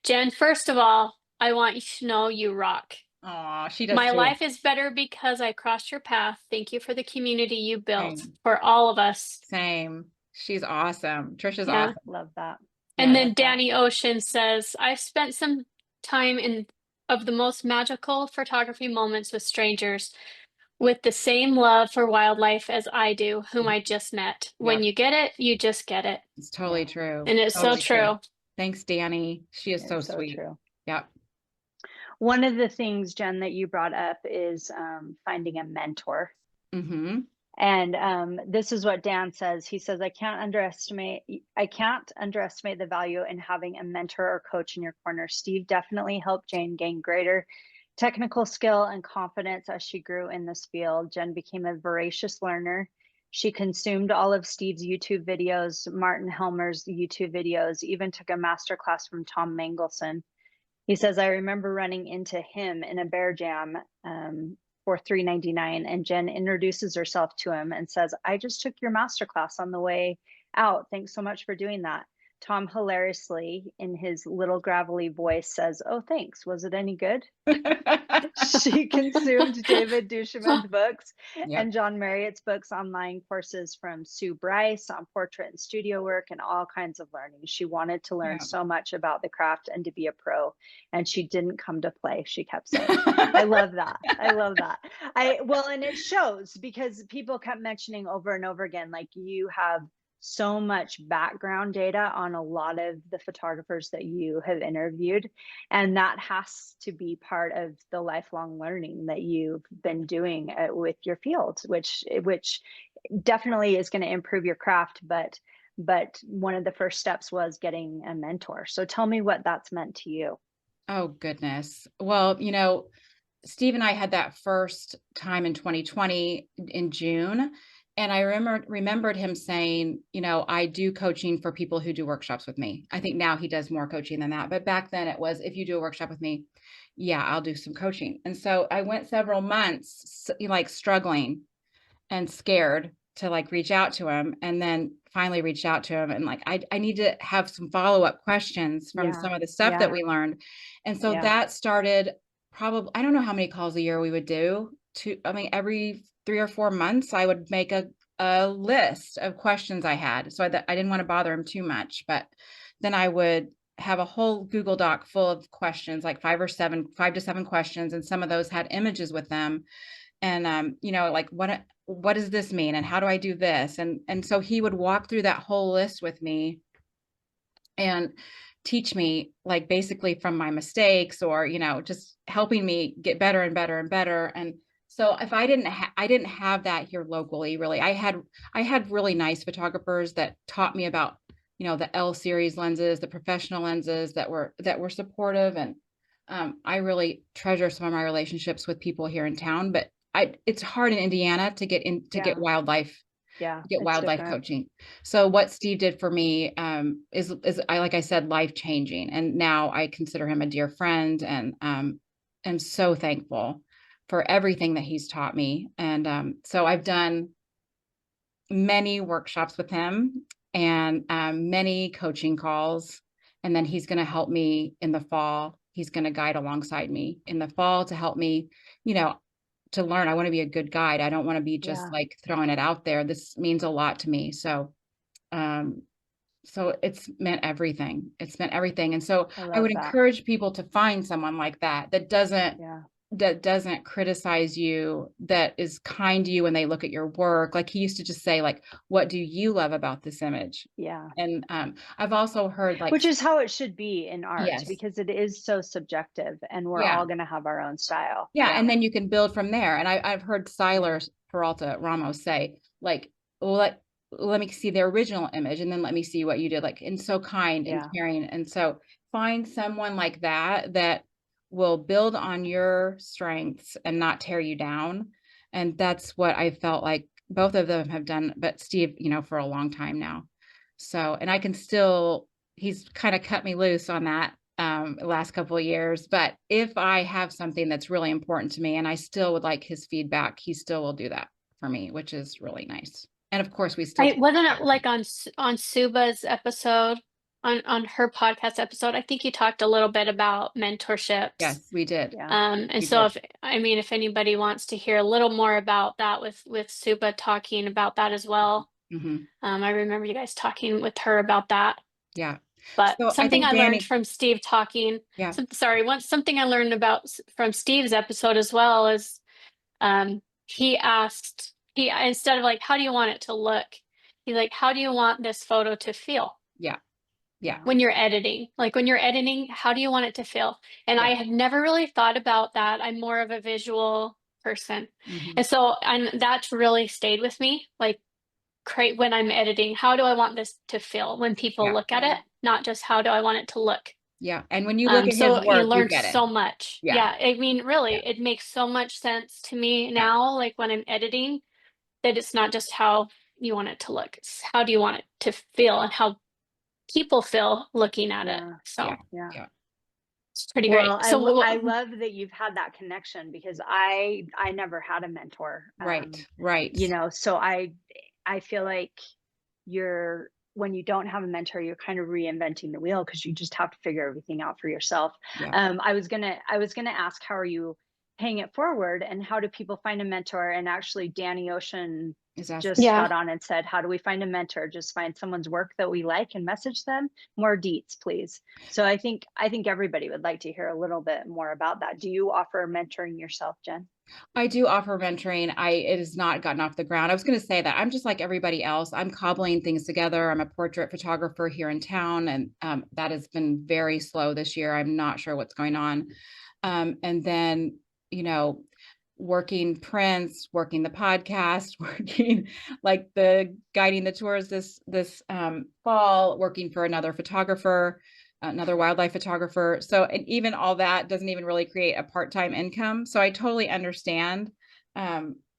Jen, first of all, I want you to know you rock.
Oh, she does.
My life is better because I crossed your path. Thank you for the community you built for all of us.
Same. She's awesome. Trisha's awesome.
Love that.
And then Danny Ocean says, I've spent some time in of the most magical photography moments with strangers with the same love for wildlife as I do, whom I just met. When
Yep.
you get it, you just get it.
It's totally true.
And it's so
Totally
true.
Thanks, Danny. She is so
It's so
sweet.
true.
Yep.
One of the things, Jen, that you brought up is finding a mentor.
Mm-hmm.
And this is what Dan says. He says, I can't underestimate the value in having a mentor or coach in your corner. Steve definitely helped Jane gain greater technical skill and confidence as she grew in this field. Jen became a voracious learner. She consumed all of Steve's YouTube videos, Martin Helmer's YouTube videos, even took a master class from Tom Mangelson. He says, I remember running into him in a bear jam for $3.99, and Jen introduces herself to him and says, I just took your masterclass on the way out. Thanks so much for doing that. Tom hilariously, in his little gravelly voice, says, oh, thanks. Was it any good? She consumed David Duchemin's books and John Marriott's books, online courses from Sue Bryce on portrait and studio work, and all kinds of learning. She wanted to learn so much about the craft and to be a pro, and she didn't come to play, she kept saying. I love that. I love that. And it shows, because people kept mentioning over and over again, like, you have so much background data on a lot of the photographers that you have interviewed, and that has to be part of the lifelong learning that you've been doing with your field, which definitely is going to improve your craft, but one of the first steps was getting a mentor. So tell me what that's meant to you.
Oh, goodness. Well, Steve and I had that first time in 2020 in June. And I remembered him saying, I do coaching for people who do workshops with me. I think now he does more coaching than that. But back then it was, if you do a workshop with me, yeah, I'll do some coaching. And so I went several months, struggling and scared to reach out to him, and then finally reached out to him. And I need to have some follow-up questions from some of the stuff that we learned. And so that started probably, I don't know how many calls a year we would do. Every 3 or 4 months, I would make a list of questions I had. So I didn't want to bother him too much, but then I would have a whole Google Doc full of questions, like 5 to 7 questions. And some of those had images with them. And, what does this mean? And how do I do this? And so he would walk through that whole list with me and teach me, basically from my mistakes, or, just helping me get better and better and better. And so if I didn't have that here locally, really, I had really nice photographers that taught me about, the L series lenses, the professional lenses that were supportive. And I really treasure some of my relationships with people here in town, but it's hard in Indiana to get get wildlife. Get wildlife coaching. So what Steve did for me is like I said, life changing. And now I consider him a dear friend, and am so thankful for everything that he's taught me. And so I've done many workshops with him, and many coaching calls. And then he's going to help me in the fall. He's going to guide alongside me in the fall to help me, to learn. I want to be a good guide. I don't want to be just throwing it out there. This means a lot to me. So, so it's meant everything. It's meant everything. And so I would encourage people to find someone like that, that doesn't criticize you, that is kind to you when they look at your work. Like he used to just say, what do you love about this image?
Yeah.
And I've also heard
which is how it should be in art,
yes,
because it is so subjective, and we're all going to have our own style.
Yeah. And then you can build from there. And I've heard Siler Peralta Ramos say, well, let me see the original image, and then let me see what you did, and so kind and caring. And so find someone like that will build on your strengths and not tear you down. And that's what I felt like both of them have done, but Steve, for a long time now. So, and I can still, he's kind of cut me loose on that last couple of years, but if I have something that's really important to me and I still would like his feedback, he still will do that for me, which is really nice. And of course we still
wasn't it like on Suba's episode, on her podcast episode, I think you talked a little bit about mentorships.
Yes, we did.
And so if anybody wants to hear a little more about that with Suba talking about that as well. I remember you guys talking with her about that.
Yeah.
But
So I
something
think
I learned
Danny,
from Steve talking,
yeah,
something I learned from Steve's episode as well is he asked, instead of like, how do you want it to look? He's like, how do you want this photo to feel
yeah, yeah,
when you're editing? Like when you're editing, how do you want it to feel? And
yeah.
I had never really thought about that. I'm more of a visual person.
Mhm.
And so that's really stayed with me. Like when I'm editing, how do I want this to feel when people
Yeah,
look at it? Not just how do I want it to look.
yeah. And when you look at his
So you
work, you
learn
get it.
so much.
Yeah,
Yeah, I mean, really,
yeah,
it makes so much sense to me
yeah,
now, like when I'm editing, that it's not just how you want it to look, it's how do you want it to feel and how people feel looking at it.
Yeah.
yeah,
So
Yeah.
yeah.
it's pretty great.
Well,
So
I love that you've had that connection because I never had a mentor.
Right, right.
You know, so I feel like when you don't have a mentor, you're kind of reinventing the wheel because you just have to figure everything out for yourself.
Yeah,
I was gonna ask, how are you paying it forward and how do people find a mentor? And actually Danny Ocean
is asking.
just
yeah,
got on and said, how do we find a mentor? Just find someone's work that we like and message them. More deets, please. So I think everybody would like to hear a little bit more about that. Do you offer mentoring yourself, Jen?
I do offer mentoring. It has not gotten off the ground. I was going to say that I'm just like everybody else. I'm cobbling things together. I'm a portrait photographer here in town, and that has been very slow this year. I'm not sure what's going on. And then, you know, working prints, working the podcast, working like the guiding the tours this fall, working for another photographer, another wildlife photographer. So, and even all that doesn't even really create a part-time income. So I totally understand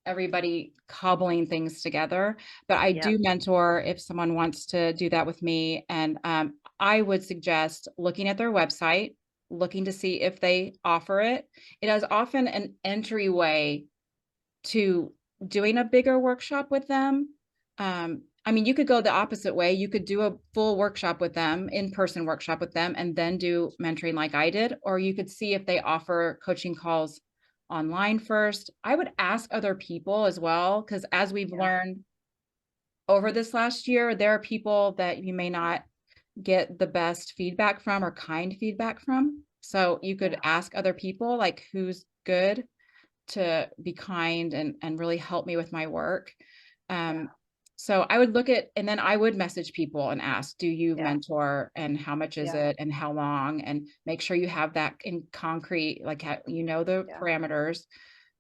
everybody cobbling things together, but I
Yep.
do mentor if someone wants to do that with me. And I would suggest looking at their website, looking to see if they offer it. It is often an entryway to doing a bigger workshop with them. I mean, you could go the opposite way. You could do a full workshop with them, in-person workshop with them, and then do mentoring like I did, or you could see if they offer coaching calls online first. I would ask other people as well, because as we've
Yeah.
learned over this last year, there are people that you may not get the best feedback from or kind feedback from. So you could
Yeah.
ask other people like who's good to be kind and really help me with my work.
Yeah.
So I would look at, and then I would message people and ask, do you
Yeah.
mentor and how much is
Yeah.
it and how long? And make sure you have that in concrete, like you know the
Yeah.
parameters.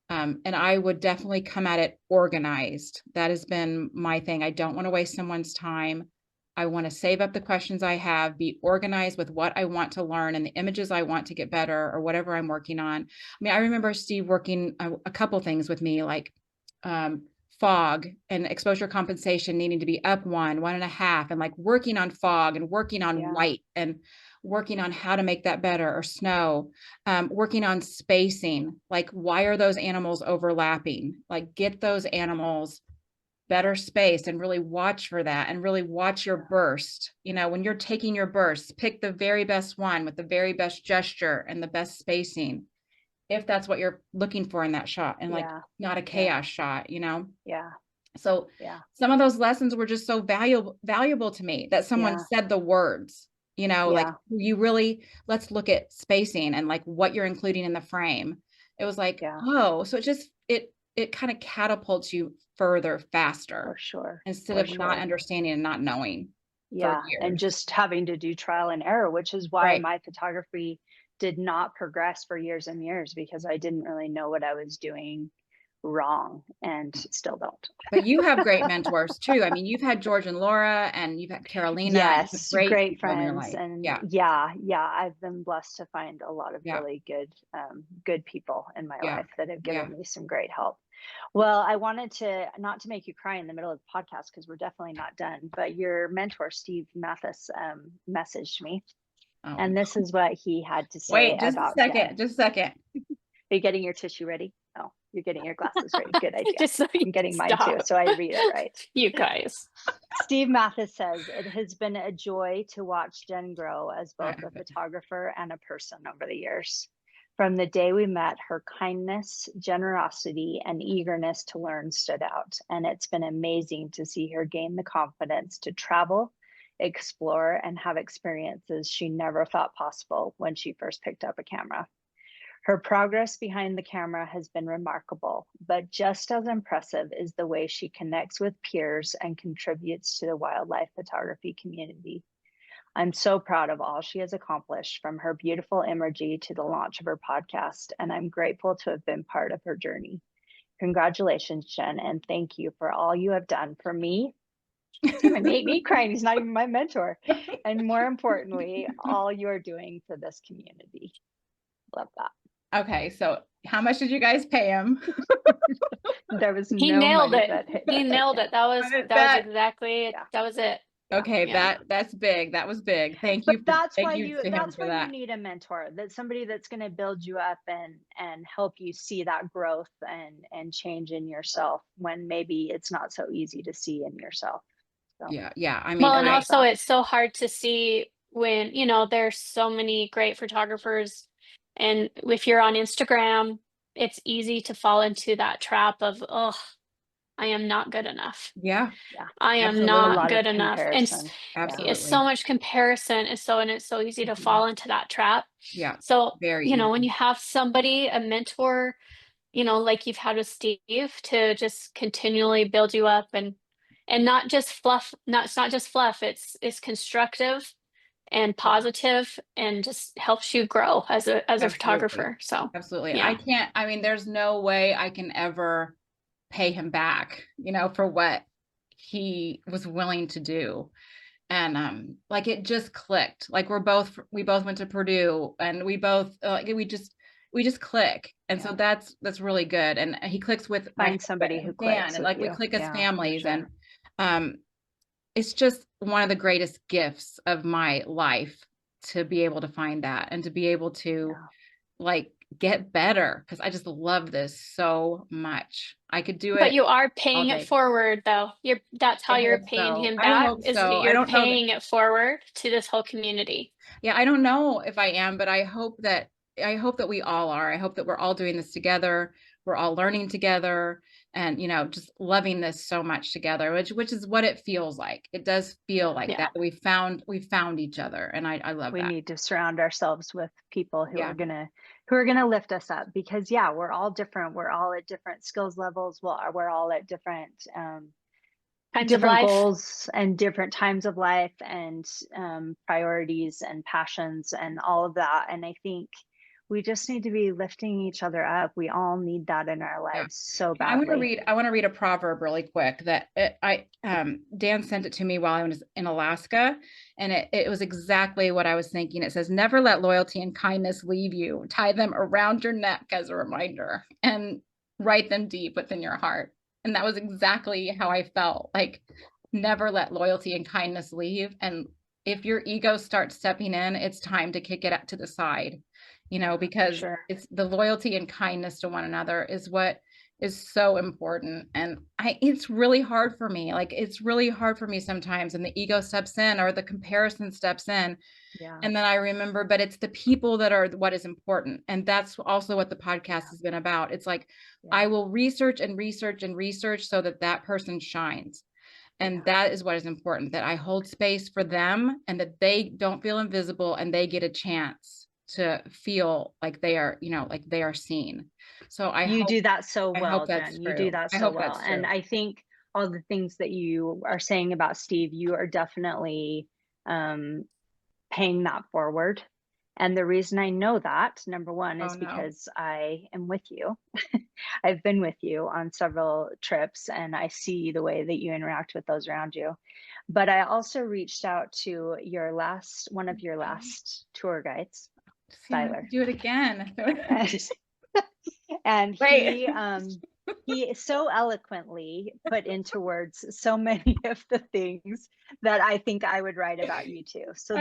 And I would definitely come at it organized. That has been my thing. I don't want to waste someone's time. I want to save up the questions I have, be organized with what I want to learn and the images I want to get better or whatever I'm working on. I mean, I remember Steve working a couple things with me, like fog and exposure compensation needing to be up 1.5, and like working on fog and working on
Yeah.
white and working on how to make that better, or snow, working on spacing, like why are those animals overlapping? Like get those animals better space and really watch for that and really watch your burst. You know, when you're taking your bursts, pick the very best one with the very best gesture and the best spacing, if that's what you're looking for in that shot, and like
Yeah.
not a chaos shot, you know?
Yeah.
So
Yeah.
some of those lessons were just so valuable to me that someone
Yeah.
said the words, you know, like
Yeah.
you really, let's look at spacing and like what you're including in the frame. It was like,
Yeah.
oh, so it kind of catapults you further,
For
faster,
sure.
instead
For
of not
sure.
understanding and not knowing for
Yeah. And
years.
just having to do trial and error, which is why
Right.
my photography did not progress for years and years because I didn't really know what I was doing wrong and still don't.
But you have great mentors too. I mean, you've had George and Laura, and you've had Carolina. You have
Yes,
great
great
people in your
friends.
life.
And
Yeah.
yeah, I've been blessed to find a lot of
Yeah.
really good people in my
Yeah.
life that have
Yeah.
given me some great help. Well, I wanted to not to make you cry in the middle of the podcast because we're definitely not done, but your mentor, Steve Mathis, messaged me.
Oh,
And this is what he had to say
wait, just a
about Jen.
second. Just a second.
Are you getting your tissue ready? Oh, you're getting your glasses ready. Good idea.
just so you
I'm getting mine
stop.
too, so I read it right.
You guys.
Steve Mathis says, it has been a joy to watch Jen grow as both a
Okay.
photographer and a person over the years. From the day we met, her kindness, generosity, and eagerness to learn stood out. And it's been amazing to see her gain the confidence to travel, explore, and have experiences she never thought possible when she first picked up a camera. Her progress behind the camera has been remarkable, but just as impressive is the way she connects with peers and contributes to the wildlife photography community. I'm so proud of all she has accomplished, from her beautiful imagery to the launch of her podcast, and I'm grateful to have been part of her journey. Congratulations, Jen, and thank you for all you have done for me. He made me cry, and he's not even my mentor. And more importantly, all you're doing for this community. Love that.
Okay, so how much did you guys pay him?
There was
He
no
nailed
money
it.
that hit.
He nailed it. That was exactly it.
Yeah.
That was it.
Okay,
Yeah.
that's big. That was big. Thank
But
you.
that's
Thank
why
you to him for that.
you need a mentor. That's somebody that's going to build you up and help you see that growth and change in yourself when maybe it's not so easy to see in yourself. So
Yeah. I mean,
Well, and also it's so hard to see when, there's so many great photographers, and if you're on Instagram, it's easy to fall into that trap of, oh, I am not good enough.
yeah,
I am
absolutely.
a
not
lot
good
of
enough. And
comparison.
absolutely.
it's so much comparison. And it's so easy to fall into that trap.
Yeah.
So,
Very
when
easy.
you have somebody, a mentor, like you've had with Steve, to just continually build you up and not just fluff, it's not just fluff, it's constructive and positive and just helps you grow as a
Absolutely.
photographer. So
Absolutely.
yeah.
I mean, there's no way I can ever pay him back, for what he was willing to do. And like it just clicked. Like we both went to Purdue, and we both we just click. And so that's really good. And he clicks with
Find somebody who clicks
and
with
we
you.
click as
Yeah,
families.
sure.
And it's just one of the greatest gifts of my life to be able to find that and to be able to like get better, because I just love this so much. I could do it.
But you are paying
all
it
day.
forward, though. That's how
I
you're
hope
paying
so.
him
I
back,
hope
is
so.
that
I
you're
don't know that-
paying it forward to this whole community.
Yeah, I don't know if I am, but I hope that we all are. I hope that we're all doing this together. We're all learning together, and just loving this so much together, which is what it feels like. It does feel like that. We found each other, and I love that.
We need to surround ourselves with people who are gonna lift us up, because we're all different. We're all at different skills levels. We're all at different
Different
goals and different times of life, and priorities and passions and all of that. And I think we just need to be lifting each other up. We all need that in our lives so badly.
I want to read a proverb really quick that Dan sent it to me while I was in Alaska, and it was exactly what I was thinking. It says, "Never let loyalty and kindness leave you. Tie them around your neck as a reminder, and write them deep within your heart." And that was exactly how I felt. Like, never let loyalty and kindness leave. And if your ego starts stepping in, it's time to kick it up to the side. Because it's the loyalty and kindness to one another is what is so important. And it's really hard for me. Like, it's really hard for me sometimes, and the ego steps in, or the comparison steps in. And then I remember, but it's the people that are what is important. And that's also what the podcast has been about. It's like, I will research and research and research so that person shines. And that is what is important, that I hold space for them, and that they don't feel invisible, and they get a chance to feel like they are, like they are seen. So
you do that so well,
that's
Jen.
true.
You do that so well. And I think all the things that you are saying about Steve, you are definitely paying that forward. And the reason I know that, number one, is because I am with you. I've been with you on several trips, and I see the way that you interact with those around you. But I also reached out to one of your last tour guides, Tyler.
Do it again.
And he so eloquently put into words so many of the things that I think I would write about you too. So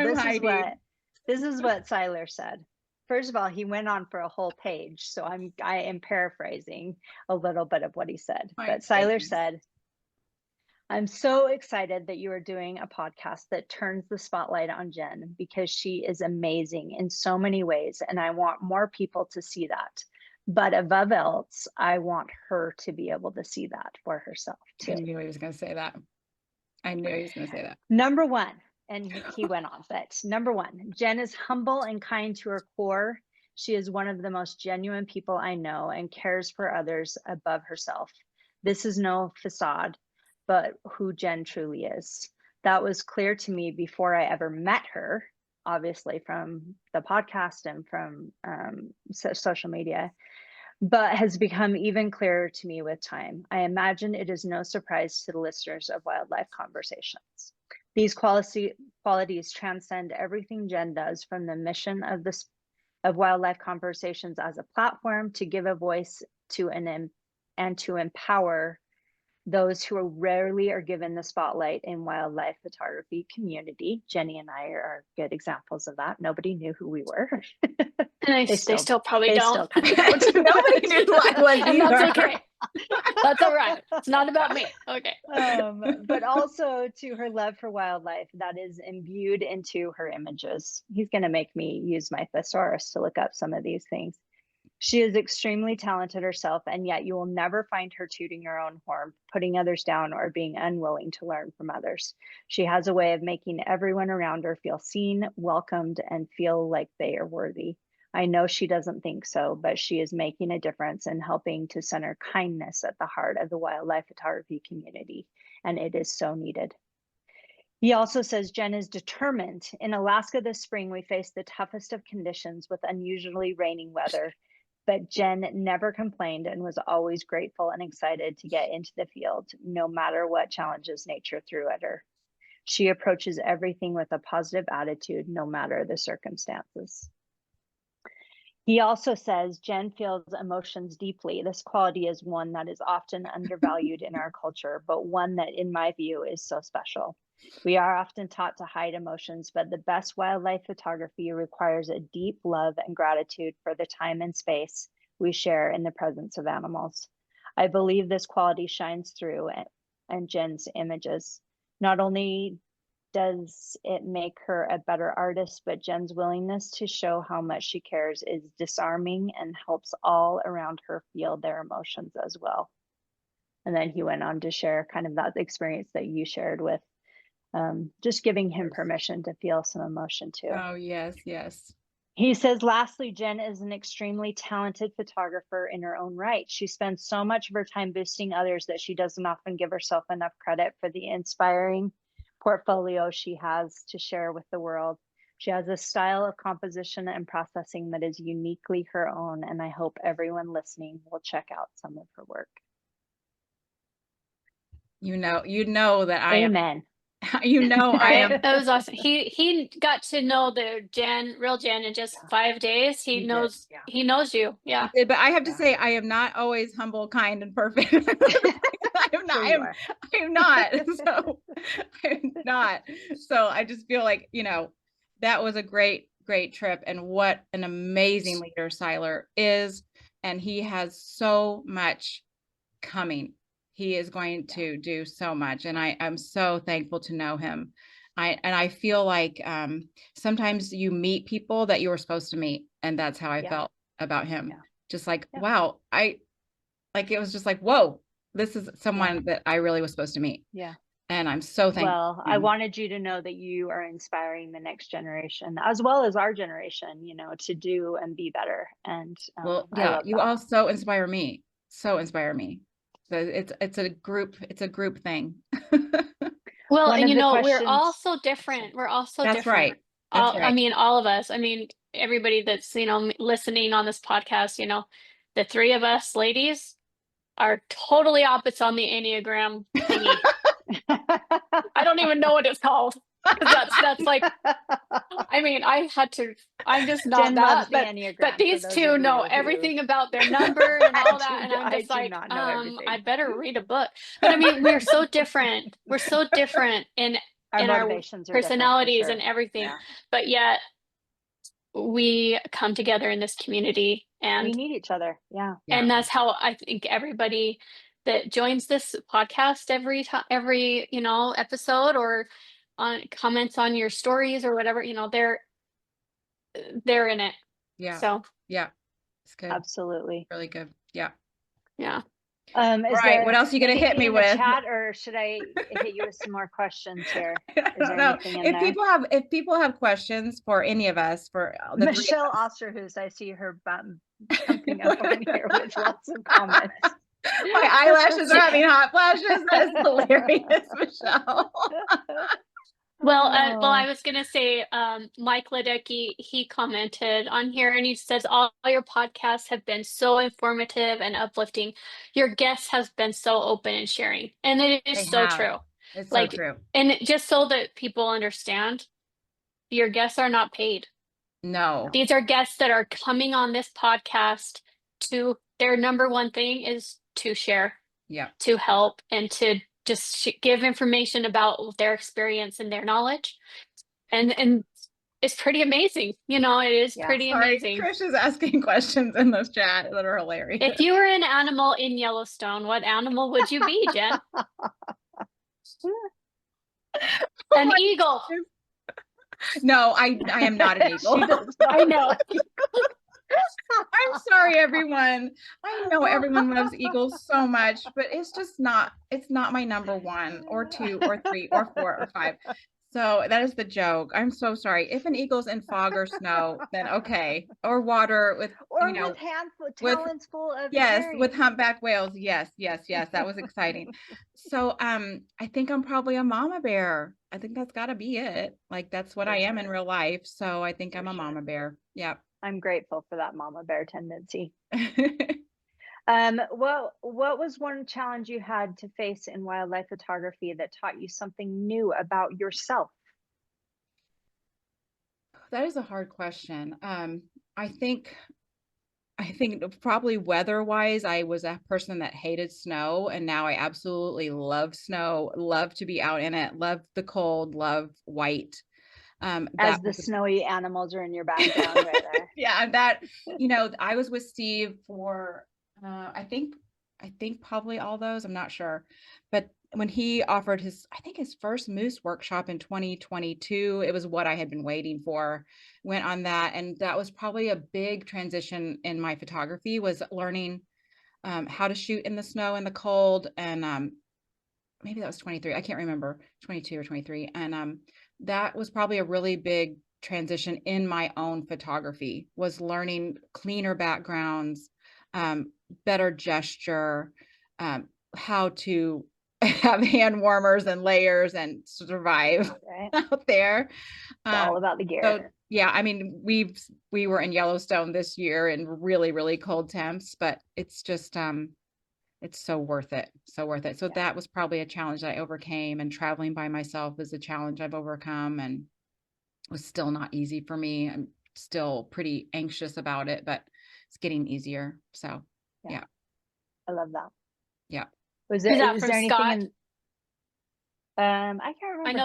this is what Siler said. First of all, he went on for a whole page, so I am paraphrasing a little bit of what he said. But Siler said, "I'm so excited that you are doing a podcast that turns the spotlight on Jen, because she is amazing in so many ways, and I want more people to see that. But above else, I want her to be able to see that for herself too."
I knew he was going to say that. I knew he was going to say that.
Number one, And he went on. But number one, Jen is humble and kind to her core. She is one of the most genuine people I know and cares for others above herself. This is no facade, but who Jen truly is. That was clear to me before I ever met her, obviously from the podcast and from social media, but has become even clearer to me with time. I imagine it is no surprise to the listeners of Wildlife Conversations. These qualities transcend everything Jen does, from the mission of Wildlife Conversations as a platform to give a voice to and to empower those who rarely are given the spotlight in wildlife photography community. Jennie and I are good examples of that. Nobody knew who we were.
And they still probably
they
don't.
Still kind of don't.
Nobody knew who I was
And
either.
that's okay. That's all right. It's not about me. Okay.
But also to her love for wildlife that is imbued into her images. He's going to make me use my thesaurus to look up some of these things. She is extremely talented herself, and yet you will never find her tooting her own horn, putting others down, or being unwilling to learn from others. She has a way of making everyone around her feel seen, welcomed, and feel like they are worthy. I know she doesn't think so, but she is making a difference and helping to center kindness at the heart of the wildlife photography community, and it is so needed. He also says Jen is determined. In Alaska this spring, we faced the toughest of conditions with unusually raining weather, but Jen never complained and was always grateful and excited to get into the field, no matter what challenges nature threw at her. She approaches everything with a positive attitude, no matter the circumstances. He also says Jen feels emotions deeply. This quality is one that is often undervalued in our culture, but one that, in my view, is so special. We are often taught to hide emotions, but the best wildlife photography requires a deep love and gratitude for the time and space we share in the presence of animals. I believe this quality shines through in Jen's images. Not only does it make her a better artist, but Jen's willingness to show how much she cares is disarming and helps all around her feel their emotions as well. And then he went on to share kind of that experience that you shared with just giving him permission to feel some emotion too.
Oh, yes, yes.
He says, lastly, Jen is an extremely talented photographer in her own right. She spends so much of her time boosting others that she doesn't often give herself enough credit for the inspiring portfolio she has to share with the world. She has a style of composition and processing that is uniquely her own, and I hope everyone listening will check out some of her work.
You know that I
Amen.
I am.
That was awesome. He got to know the real Jen in just 5 days. He knows you. Yeah.
But I have to say, I am not always humble, kind, and perfect. I am not.
Sure
I am not. So I'm not. So I just feel like, that was a great trip, and what an amazing leader Seiler is, and he has so much coming. He is going to do so much, and I'm so thankful to know him. I feel like sometimes you meet people that you were supposed to meet, and that's how I felt about him. Just like, wow, it was just like, whoa, this is someone that I really was supposed to meet.
Yeah.
And I'm so thankful.
Well, I wanted you to know that you are inspiring the next generation, as well as our generation, to do and be better. And
you also inspire me. So inspire me. So it's a group thing.
Well, and we're all so different. We're all so
That's
different.
Right. That's right.
I mean, all of us. I mean, everybody that's, listening on this podcast, the three of us ladies are totally opposites on the Enneagram thingy. I don't even know what it's called. That's like, I mean, I'm just not that, but these two know everything about their number and all that. And I'm just like, I better read a book. But I mean, we're so different. We're so different in our personalities and everything, but yet we come together in this community and
we need each other. Yeah.
And that's how I think everybody that joins this podcast every episode or comments on your stories or whatever, they're in it.
Yeah.
So
yeah, it's good.
Absolutely.
Really good. Yeah.
Yeah.
All right, what else are you gonna hit me
in the
with?
chat, or should I hit you with some more questions here?
I don't know. If people have questions for any of us, for the
Michelle Osterhus, I see her jumping up on here with lots of comments.
My eyelashes are having hot flashes. That is hilarious, Michelle.
Well, I was gonna say, Mike Ledecky, he commented on here and he says, all your podcasts have been so informative and uplifting. Your guests have been so open and sharing. And it is so true.
It's so true.
And just so that people understand, your guests are not paid.
No.
These are guests that are coming on this podcast to, their number one thing is to share, to help, and to just give information about their experience and their knowledge. And it's pretty amazing. You know, it is pretty amazing.
Trish is asking questions in this chat that are hilarious.
If you were an animal in Yellowstone, what animal would you be, Jen? An eagle.
No, I am not an eagle.
I know.
I'm sorry, everyone. I know everyone loves eagles so much, but it's just not, it's not my number 1 or 2 or 3 or 4 or 5. So that is the joke. I'm so sorry. If an eagle's in fog or snow, then okay. Or water with,
or with talons full of herring.
With humpback whales. Yes. That was exciting. So I think I'm probably a mama bear. I think that's gotta be it. Like, that's what I am in real life. So I think I'm a mama bear. Yeah.
I'm grateful for that mama bear tendency. What was one challenge you had to face in wildlife photography that taught you something new about yourself?
That is a hard question. I think probably weather-wise, I was a person that hated snow, and now I absolutely love snow, love to be out in it, love the cold, love white.
As the snowy animals are in your background right there.
Yeah, that, you know, I was with Steve for I think probably all those, I'm not sure, but when he offered his, I think his first moose workshop in 2022, it was what I had been waiting for. Went on that, and that was probably a big transition in my photography, was learning how to shoot in the snow and the cold. And maybe that was 23, I can't remember, 22 or 23. And that was probably a really big transition in my own photography, was learning cleaner backgrounds, better gesture, how to have hand warmers and layers and survive out there.
It's all about the gear.
So, yeah, I mean, we were in Yellowstone this year in really, really cold temps, but it's just it's so worth it. So worth it. So that was probably a challenge that I overcame, and traveling by myself is a challenge I've overcome, and it was still not easy for me. I'm still pretty anxious about it, but it's getting easier. So yeah.
I love that.
Yeah.
Was there anything Scott?
I can't remember.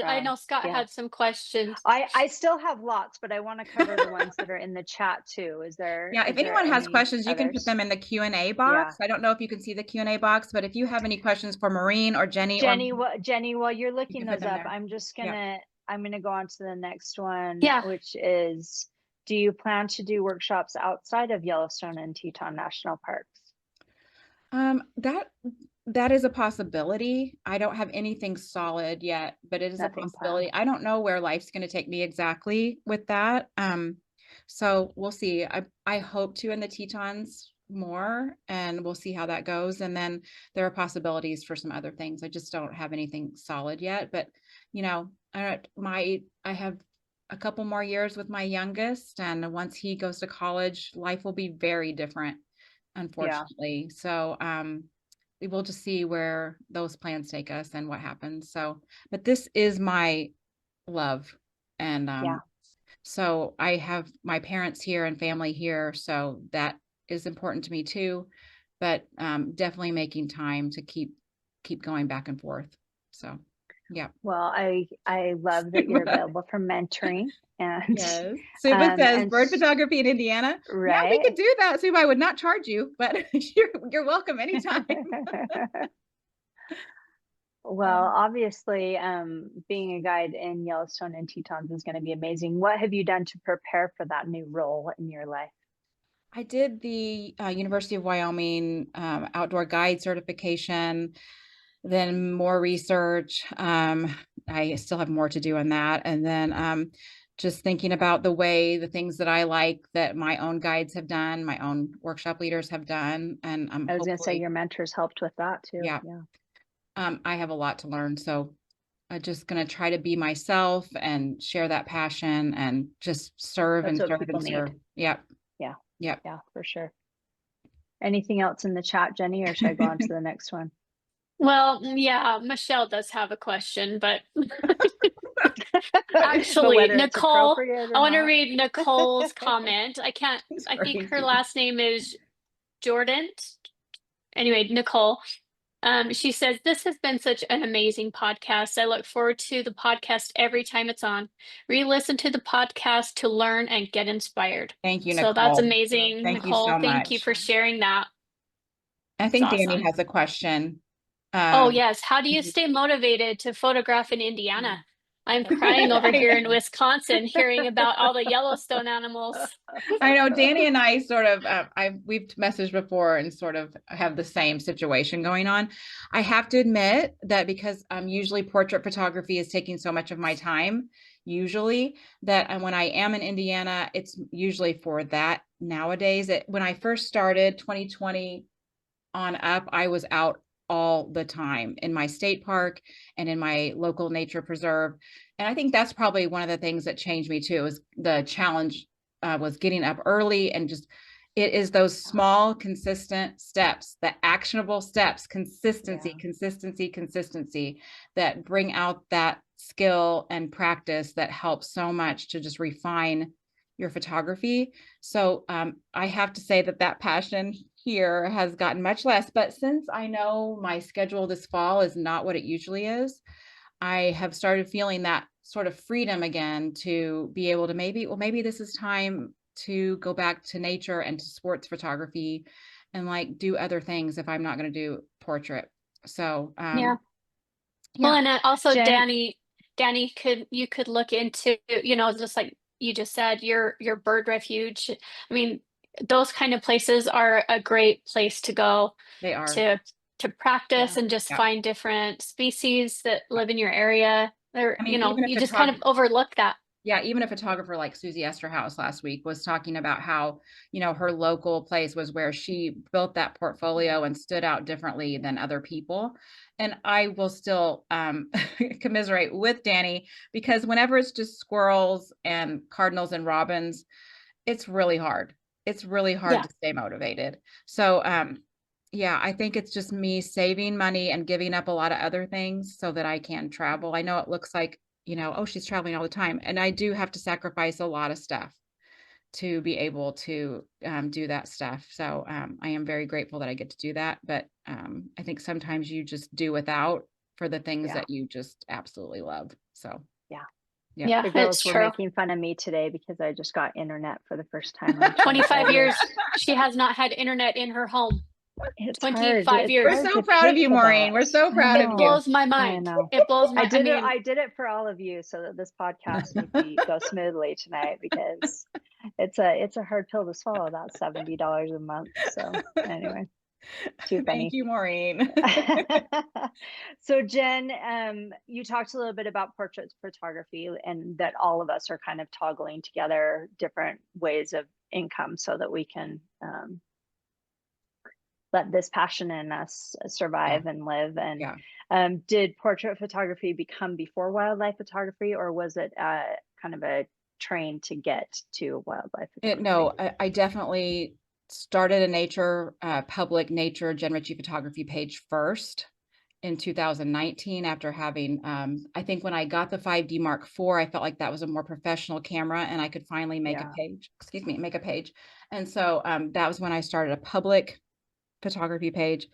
I know Scott had some questions.
I still have lots, but I want to cover the ones that are in the chat too. Is there?
Yeah, if anyone has questions, you can put them in the Q&A box. I don't know if you can see the Q&A box, but if you have any questions for Maureen or Jenny,
Jenny, while you're looking those up, I'm just gonna I'm gonna go on to the next one, which is, do you plan to do workshops outside of Yellowstone and Teton National Parks?
That is a possibility. I don't have anything solid yet, but it is a possibility. I don't know where life's going to take me exactly with that. So we'll see. I hope to in the Tetons more, and we'll see how that goes. And then there are possibilities for some other things. I just don't have anything solid yet, but you know, I have a couple more years with my youngest, and once he goes to college, life will be very different, unfortunately. So we will just see where those plans take us and what happens. So, but this is my love, and so I have my parents here and family here, so that is important to me too. But definitely making time to keep going back and forth. So yeah.
Well, I love that you're available for mentoring. And
yes, Suba says bird photography in Indiana.
Right.
Yeah, we could do that. Suba, I would not charge you, but you're welcome anytime.
Well, obviously, being a guide in Yellowstone and Tetons is going to be amazing. What have you done to prepare for that new role in your life?
I did the University of Wyoming outdoor guide certification, then more research. I still have more to do on that. And then just thinking about the things that I like that my own guides have done, my own workshop leaders have done. And
I was going to say your mentors helped with that too.
Yeah. I have a lot to learn. So I'm just going to try to be myself and share that passion and just serve
That's
and
what
serve
people
and serve.
need.
Yep.
Yeah.
Yep.
Yeah, for sure. Anything else in the chat, Jennie, or should I go on to the next one?
Well, yeah, Michelle does have a question, but
But
actually,
whether it's
Nicole,
appropriate or
I want to
not.
read Nicole's comment. I think her
Sorry.
last name is Jordan. Anyway, Nicole, she says, this has been such an amazing podcast. I look forward to the podcast every time it's on. Re-listen to the podcast to learn and get inspired.
Thank you,
So that's
Nicole.
amazing,
Thank you
Nicole.
so
Thank you
much.
for sharing that.
I
It's
think Danny
awesome.
has a question.
Oh, yes. How do you stay motivated to photograph in Indiana? I'm crying over here in Wisconsin, hearing about all the Yellowstone animals.
I know Danny and I sort of, we've messaged before and sort of have the same situation going on. I have to admit that because usually portrait photography is taking so much of my time, usually that when I am in Indiana, it's usually for that nowadays. When I first started 2020 on up, I was out all the time in my state park and in my local nature preserve. And I think that's probably one of the things that changed me too, is the challenge was getting up early and just, it is those small, consistent steps, the actionable steps, consistency, that bring out that skill and practice that helps so much to just refine your photography. So I have to say that passion here has gotten much less, but since I know my schedule this fall is not what it usually is, I have started feeling that sort of freedom again to be able to maybe this is time to go back to nature and to sports photography and like do other things if I'm not going to do portrait. So
Yeah. Well, and also Danny, you could look into, just like you just said, your bird refuge. I mean, those kind of places are a great place to go.
They are.
To practice and just find different species that live in your area. Or, you just kind of overlook that.
Yeah, even a photographer like Susie Esterhaus last week was talking about how, her local place was where she built that portfolio and stood out differently than other people. And I will still commiserate with Danny, because whenever it's just squirrels and cardinals and robins, it's really hard. It's really hard to stay motivated. So yeah, I think it's just me saving money and giving up a lot of other things so that I can travel. I know it looks like, oh, she's traveling all the time. And I do have to sacrifice a lot of stuff to be able to do that stuff. So I am very grateful that I get to do that. But I think sometimes you just do without for the things that you just absolutely love. So
the girls were making fun of me today because I just got internet for the first time in
25 years. She has not had internet in her home.
It's
25 years.
We're so proud of you, Maureen. We're so proud of you.
It blows my mind. It blows my mind.
I did it for all of you so that this podcast would go smoothly tonight, because it's a hard pill to swallow, about $70 a month. So anyway, too funny.
Thank you, Maureen.
So Jen, you talked a little bit about portrait photography and that all of us are kind of toggling together different ways of income so that we can let this passion in us survive and live. And did portrait photography become before wildlife photography, or was it kind of a train to get to wildlife photography?
No, I definitely started a public nature Jen Ritchie photography page first in 2019 after having, I think when I got the 5D Mark IV, I felt like that was a more professional camera and I could finally make a page. And so that was when I started a public photography page,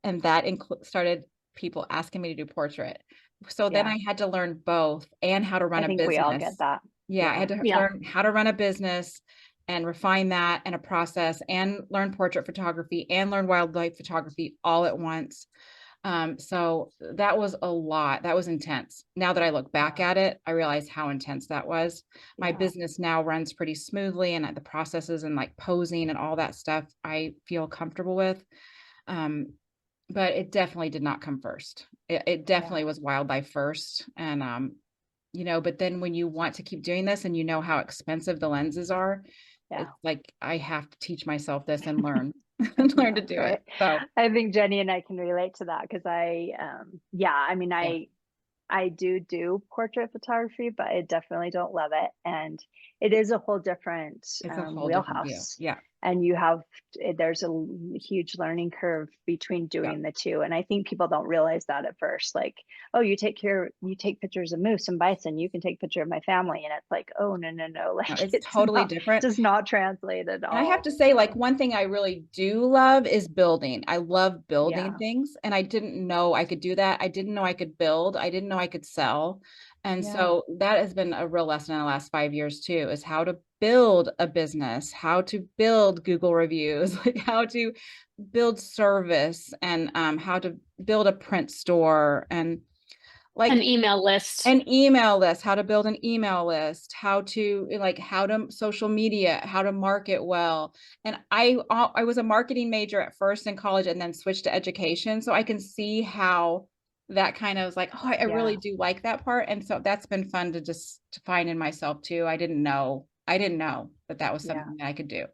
and that started people asking me to do portrait. So then I had to learn both and how to run a business. I think we all
get that.
I had to learn how to run a business and refine that and a process, and learn portrait photography and learn wildlife photography all at once. So that was a lot. That was intense. Now that I look back at it, I realize how intense that was. My business now runs pretty smoothly, and the processes and like posing and all that stuff I feel comfortable with. But it definitely did not come first. It definitely was wildlife first. And, you know, but then when you want to keep doing this and you know how expensive the lenses are, it's like, I have to teach myself this and learn and learn to do it. So
I think Jenny and I can relate to that because I mean, I do portrait photography, but I definitely don't love it. And it is a whole different
it's a whole different deal.
wheelhouse.
Yeah.
And there's a huge learning curve between doing the two. And I think people don't realize that at first. Like, oh, you take pictures of moose and bison, you can take a picture of my family. And it's like, oh, no. Like
it's totally different.
Does not translate at all.
And I have to say, like, one thing I really do love is building. I love building things. And I didn't know I could do that. I didn't know I could build. I didn't know I could sell. And so that has been a real lesson in the last 5 years too, is how to build a business, how to build Google reviews, like how to build service, and how to build a print store, and like
an email list,
how to build an email list, how to social media, how to market well. And I was a marketing major at first in college and then switched to education. So I can see how that kind of was like, oh, I really do like that part. And so that's been fun to find in myself too. I didn't know that was something that I could do.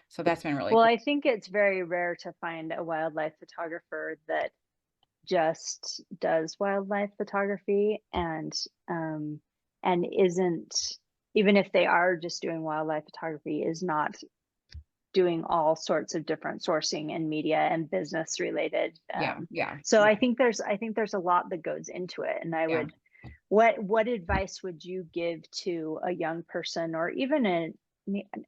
So that's been really
well,
cool.
I think it's very rare to find a wildlife photographer that just does wildlife photography and isn't, even if they are just doing wildlife photography, is not doing all sorts of different sourcing and media and business related. So I think there's a lot that goes into it. And I would, what advice would you give to a young person, or even a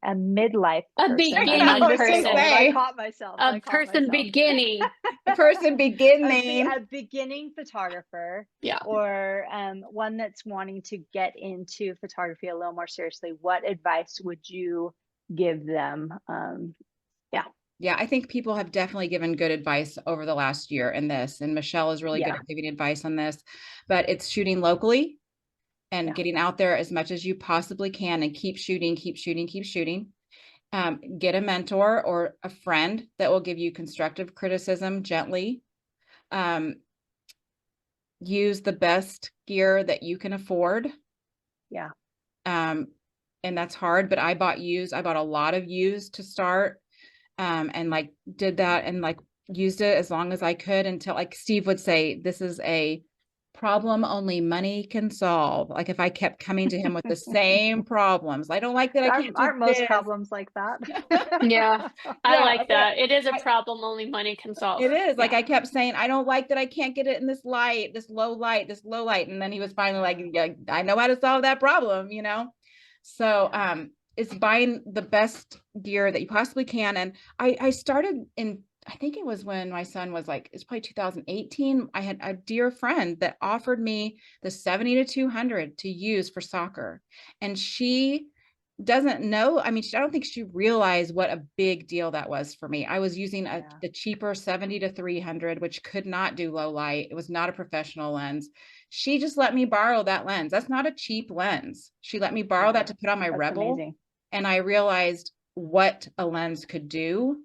midlife person?
Beginning person.
I caught myself.
A person beginning.
A beginning photographer.
Yeah.
Or one that's wanting to get into photography a little more seriously. What advice would you give them?
Yeah, I think people have definitely given good advice over the last year in this, and Michelle is really good at giving advice on this, but it's shooting locally and getting out there as much as you possibly can, and keep shooting. Get a mentor or a friend that will give you constructive criticism gently. Use the best gear that you can afford. And that's hard, but I bought a lot of used to start. And like did that and like used it as long as I could, until, like Steve would say, this is a problem only money can solve. Like if I kept coming to him with the same problems, I don't like that.
Aren't most problems like that?
I like that. It is a problem only money can solve.
It is. Like I kept saying, I don't like that I can't get it in this light, this low light. And then he was finally like, I know how to solve that problem, you know? So, it's buying the best gear that you possibly can. And I started in, I think it was when my son was like, it's probably 2018. I had a dear friend that offered me the 70-200 to use for soccer. And she doesn't know. I mean, I don't think she realized what a big deal that was for me. I was using the cheaper 70-300, which could not do low light. It was not a professional lens. She just let me borrow that lens. That's not a cheap lens. She let me borrow that to put on my Rebel.
Amazing.
And I realized what a lens could do.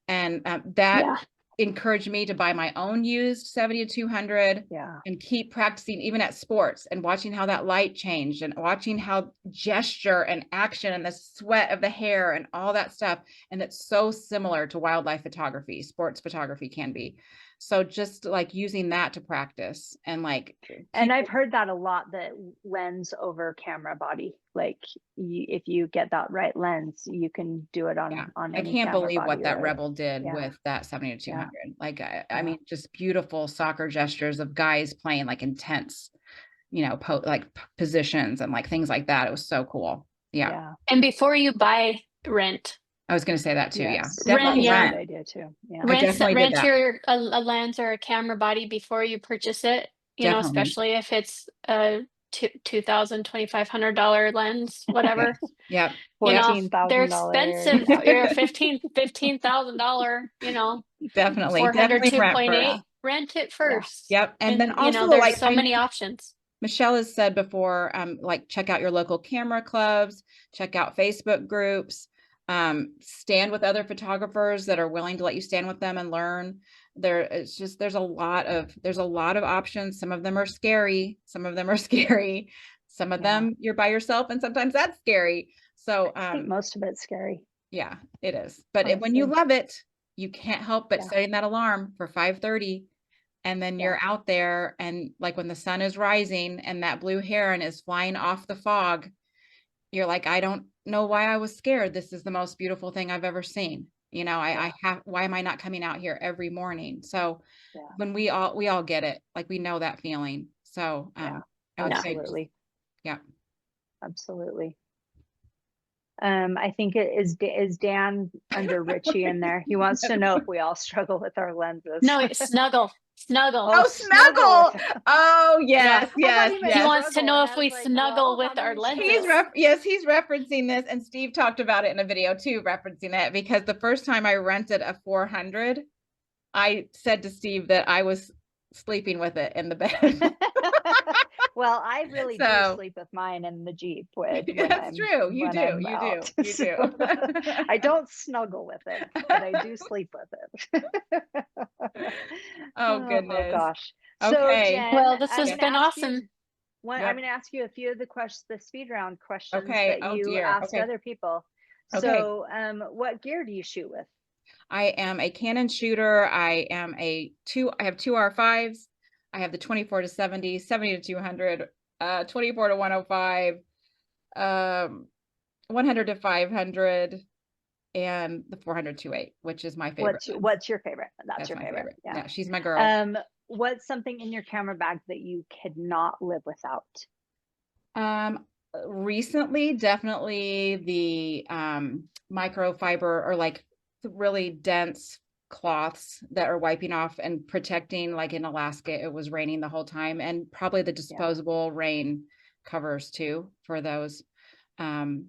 And that encouraged me to buy my own used 70-200 and keep practicing, even at sports, and watching how that light changed, and watching how gesture and action and the sweat of the hair and all that stuff. And it's so similar to wildlife photography, sports photography can be. So just like using that to practice and like.
And I've heard that a lot, that lens over camera body. Like if you get that right lens, you can do it on
I can't believe what that Rebel did with that 70-200. Like, I mean, just beautiful soccer gestures of guys playing like intense, you know, positions and like things like that. It was so cool. Yeah.
And before you buy, rent.
I was going to say that too.
Definitely
rent. Idea too.
Rent a lens or a camera body before you purchase it. You know, especially if it's a $2,000, $2,500 lens, whatever. You know, they're expensive. You're $15,000. You know,
definitely
400 2.8. Rent it first.
Yep. And then
you know,
also,
there's
like,
so many options.
Michelle has said before, like, check out your local camera clubs, check out Facebook groups, stand with other photographers that are willing to let you stand with them and learn. There's a lot of options. Some of them are scary. Some of them are scary. Some of them you're by yourself, and sometimes that's scary. So
I think most of it's scary.
yeah, it is. But
honestly.
when you love it, you can't help but
Yeah.
setting that alarm for 5:30. And then you're out there, and like when the sun is rising and that blue heron is flying off the fog, you're like, I don't know why I was scared. This is the most beautiful thing I've ever seen. You know, why am I not coming out here every morning? So when we all get it, like, we know that feeling. So I would say,
absolutely.
yeah.
Absolutely. I think it is Dan under Richie in there. He wants to know if we all struggle with our lenses.
No, it's snuggle.
Oh, snuggle. Oh, yes, yes, yes.
He wants to know if we snuggle with our lenses.
He's referencing this, and Steve talked about it in a video too, referencing it, because the first time I rented a 400, I said to Steve that I was sleeping with it in the bed.
Well, I really do sleep with mine in the Jeep.
That's true. You do.
I don't snuggle with it, but I do sleep with it.
Oh, goodness.
Oh, gosh.
Okay.
So, Jen,
well, this has been awesome.
I'm going to ask you a few of the speed round questions that you ask other people. So, what gear do you shoot with?
I am a Canon shooter. I have two R5s. I have the 24 to 70, 70 to 200, 24 to 105, 100 to 500, and the 400 to 8, which is my favorite.
What's your favorite? That's your favorite.
Yeah, she's my girl.
What's something in your camera bag that you could not live without?
Recently, definitely the microfiber, or like really dense cloths that are wiping off and protecting. Like in Alaska, it was raining the whole time, and probably the disposable rain covers too for those. And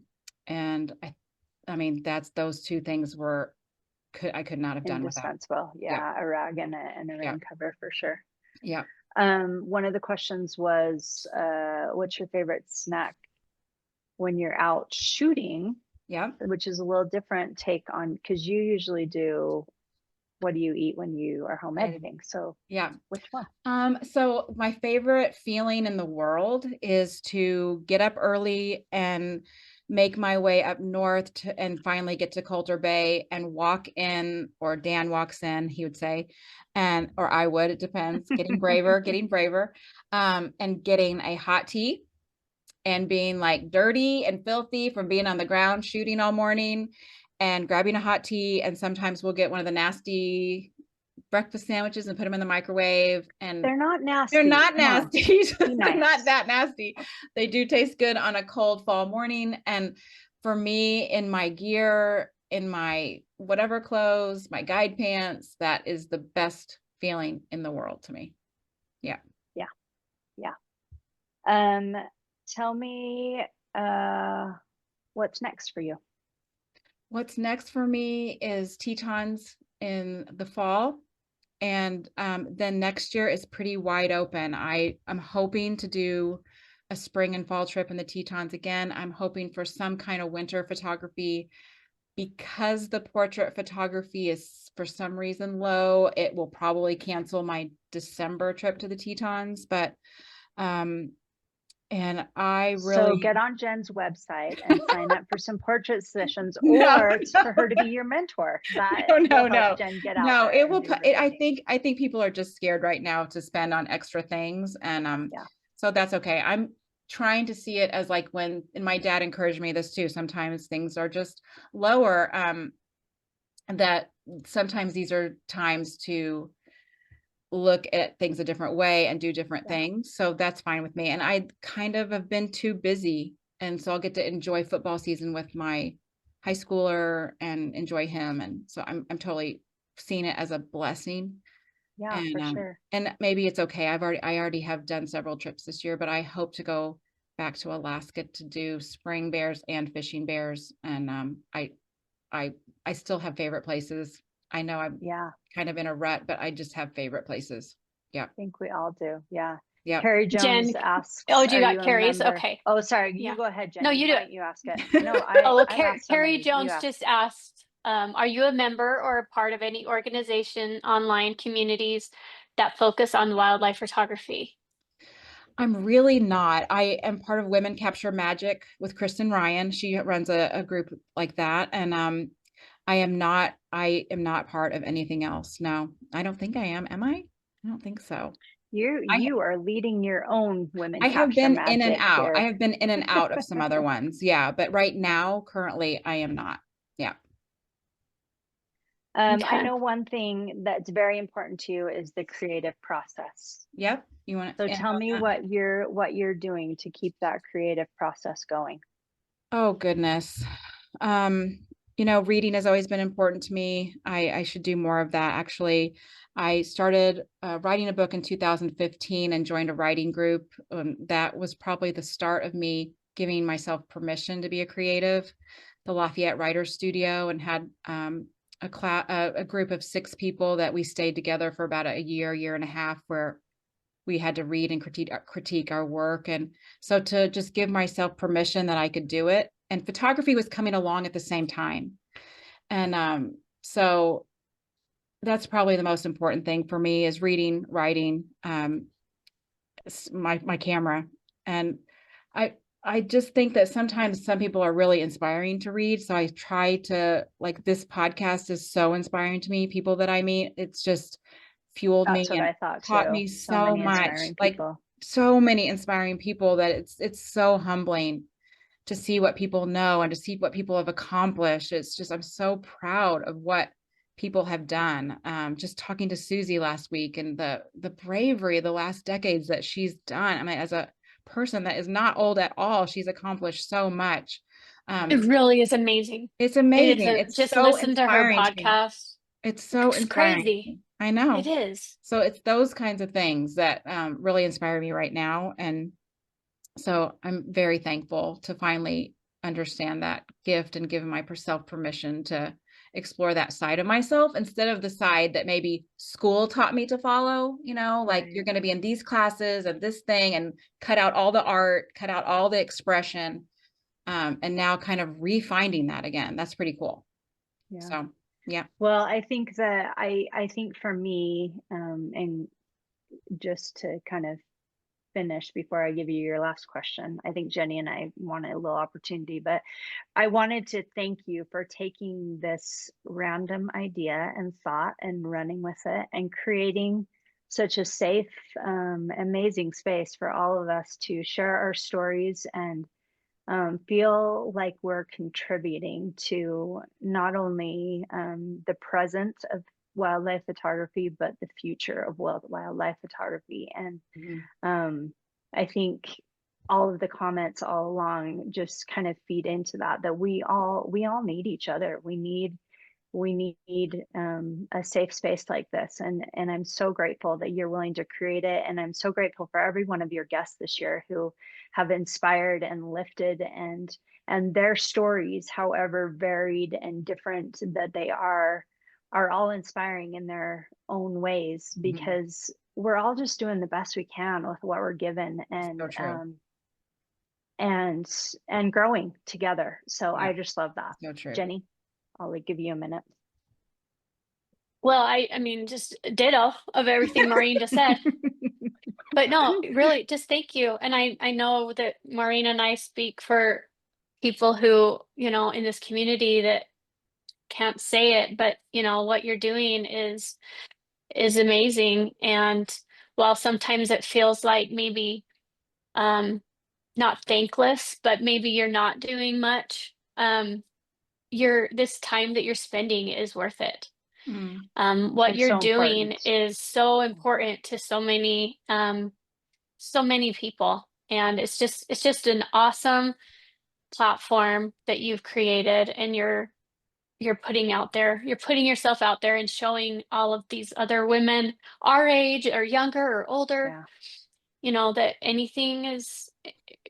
I mean, those two things I could not have done without.
Indispensable. Yeah, a rag and a rain cover for sure.
Yeah.
One of the questions was, what's your favorite snack when you're out shooting?
Yeah.
Which is a little different take on, because you usually do, what do you eat when you are home editing? So
yeah,
which one?
So my favorite feeling in the world is to get up early and make my way up north and finally get to Coulter Bay and walk in, or Dan walks in, he would say, or I would, it depends, getting braver, and getting a hot tea and being like dirty and filthy from being on the ground shooting all morning, and grabbing a hot tea. And sometimes we'll get one of the nasty breakfast sandwiches and put them in the microwave. And
they're not nasty.
They're not nasty. They're not that nasty. They do taste good on a cold fall morning. And for me, in my gear, in my whatever clothes, my guide pants, that is the best feeling in the world to me. Yeah.
Tell me, what's next for you?
What's next for me is Tetons in the fall. And then next year is pretty wide open. I'm hoping to do a spring and fall trip in the Tetons again. I'm hoping for some kind of winter photography. Because the portrait photography is for some reason low, it will probably cancel my December trip to the Tetons. But and I really,
so get on Jen's website and sign up for some portrait sessions, or it's for her to be your mentor. That
no.
Jen get out
it will. I think people are just scared right now to spend on extra things, and so that's okay. I'm trying to see it as like when, and my dad encouraged me this too. Sometimes things are just lower. That sometimes these are times to look at things a different way and do different things. So that's fine with me. And I kind of have been too busy. And so I'll get to enjoy football season with my high schooler and enjoy him. And so I'm totally seeing it as a blessing.
Yeah,
and,
for sure.
And maybe it's okay. I already have done several trips this year, but I hope to go back to Alaska to do spring bears and fishing bears. And I still have favorite places. I know I'm kind of in a rut, but I just have favorite places. Yeah.
I think we all do. Yeah.
Yeah.
Carrie Jones
Jen,
asks,
oh, do you
are
got Carrie's?
member?
Okay.
Oh, sorry.
Yeah.
You go ahead, Jennie.
No, you do
Why
it.
don't you ask it? No,
Oh, well,
I've asked so
Carrie
many. You
Jones
ask.
just asked, are you a member or a part of any organization, online communities that focus on wildlife photography?
I'm really not. I am part of Women Capture Magic with Kristen Ryan. She runs a group like that. And I am not part of anything else. No, I don't think I am. Am I? I don't think so.
You are leading your own Women
I have
Capture
been in and
Magic
out. I
here.
have been in and out of some other ones. Yeah. But right now, currently, I am not. Yeah.
I
Okay.
know one thing that's very important to you is the creative process.
Yep. You want to?
So tell me what you're doing to keep that creative process going.
Oh, goodness. You know, reading has always been important to me. I should do more of that. Actually, I started writing a book in 2015 and joined a writing group. That was probably the start of me giving myself permission to be a creative, the Lafayette Writers Studio, and had a group of 6 people that we stayed together for about a year and a half, where we had to read and critique our work. And so to just give myself permission that I could do it. And photography was coming along at the same time. And so that's probably the most important thing for me, is reading, writing, my camera. And I just think that sometimes some people are really inspiring to read. So I try to, like, this podcast is so inspiring to me. People that I meet, it's just fueled
That's
me
what
and
I thought
taught
too.
me
So
so
many
much,
inspiring
like
people.
so many inspiring people, that it's so humbling to see what people know and to see what people have accomplished. It's just, I'm so proud of what people have done. Just talking to Susie last week, and the bravery the last decades that she's done. I mean, as a person that is not old at all, she's accomplished so much.
It really is amazing.
It's amazing.
It is.
It's
Just
so
listen to her
inspiring to me.
podcast.
It's so
It's
inspiring to
crazy.
me. I know.
It is.
So it's those kinds of things that really inspire me right now. And so I'm very thankful to finally understand that gift and give myself permission to explore that side of myself, instead of the side that maybe school taught me to follow, you know, like you're going to be in these classes and this thing, and cut out all the art, cut out all the expression. And now kind of refinding that again. That's pretty cool.
Yeah.
So, yeah.
Well, I think that I think for me, and just to kind of finish before I give you your last question, I think Jennie and I wanted a little opportunity, but I wanted to thank you for taking this random idea and thought and running with it and creating such a safe, amazing space for all of us to share our stories and feel like we're contributing to not only the present of wildlife photography, but the future of wildlife photography. And I think all of the comments all along just kind of feed into that we all need each other. We need a safe space like this, and I'm so grateful that you're willing to create it, and I'm so grateful for every one of your guests this year who have inspired and lifted, and their stories, however varied and different that they are all inspiring in their own ways, because we're all just doing the best we can with what we're given, and
So true.
and growing together. So
Yeah.
I just love that.
So true.
Jennie, I'll give you a minute.
Well, I mean, just ditto of everything Maureen just said. But no, really, just thank you. And I know that Maureen and I speak for people who, you know, in this community that can't say it, but you know, what you're doing is amazing. And while sometimes it feels like maybe not thankless, but maybe you're not doing much, this time that you're spending is worth it. What
It's
you're
so
doing
important.
is so important to so many people, and it's just an awesome platform that you've created, and you're putting out there, you're putting yourself out there and showing all of these other women our age or younger or older,
Yeah.
you know, that anything is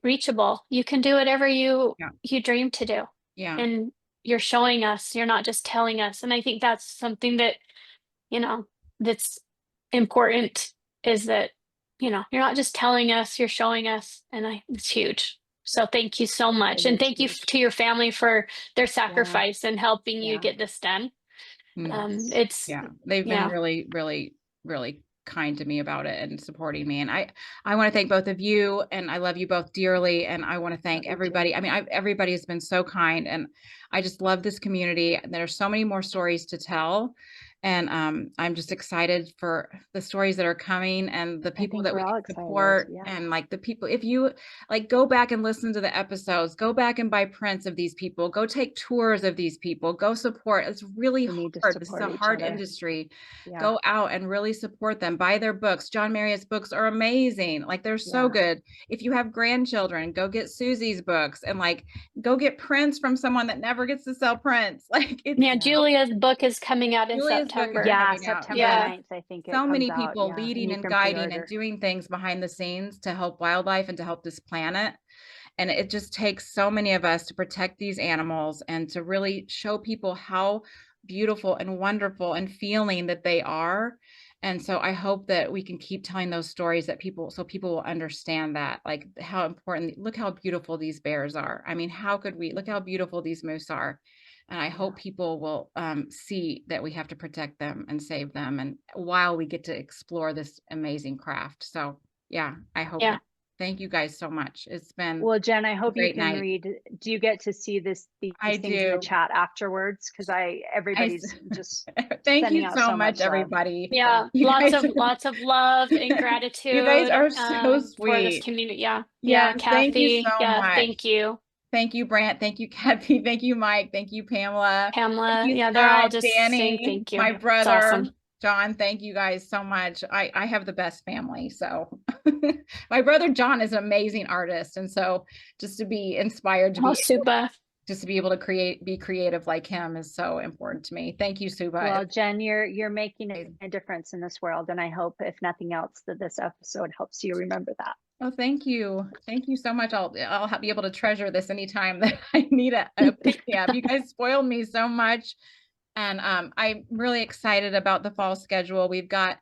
reachable. You can do whatever you
Yeah.
dream to do.
Yeah.
And you're showing us, you're not just telling us. And I think that's something that, that's important, is that, you're not just telling us, you're showing us. And it's huge. So thank you so much. And thank you to your family for their sacrifice and helping you get this done.
They've been really, really, really kind to me about it and supporting me. And I want to thank both of you, and I love you both dearly. And I want to thank everybody. I mean, everybody has been so kind, and I just love this community. And there are so many more stories to tell. And I'm just excited for the stories that are coming and the people that we can support. And like the people, if you like, go back and listen to the episodes, go back and buy prints of these people, go take tours of these people, go support. It's really hard. This is a hard industry. Go out and really support them. Buy their books. John Marriott's books are amazing. Like, they're so good. If you have grandchildren, go get Susie's books, and like, go get prints from someone that never gets to sell prints. Like,
Julia's book is coming out in September.
September 9th, I think.
So many people leading and guiding and doing things behind the scenes to help wildlife and to help this planet. And it just takes so many of us to protect these animals and to really show people how beautiful and wonderful and feeling that they are. And so I hope that we can keep telling those stories so people will understand that, like, how important, look how beautiful these bears are. I mean, look how beautiful these moose are. And I hope people will see that we have to protect them and save them, and while we get to explore this amazing craft. So I hope. Thank you guys so much. It's been,
well, Jen, I hope you can read. Do you get to see these things in the chat afterwards? Because everybody's just
thank you so much, everybody.
Yeah, lots of love and gratitude.
You guys are so sweet
for this community.
Yeah,
Kathy.
Thank you so much.
Thank you.
Thank you, Brant. Thank you, Kathy. Thank you, Mike. Thank you, Pamela.
You, they're all just
Danny,
saying thank you.
My brother, awesome. John, thank you guys so much. I have the best family. So my brother John is an amazing artist. And so just to be inspired to be able to be creative like him is so important to me. Thank you, Suba.
Well, Jen, you're making a difference in this world. And I hope, if nothing else, that this episode helps you remember that.
Oh, thank you. Thank you so much. I'll be able to treasure this anytime that I need a pick me up. You guys spoiled me so much. And I'm really excited about the fall schedule. We've got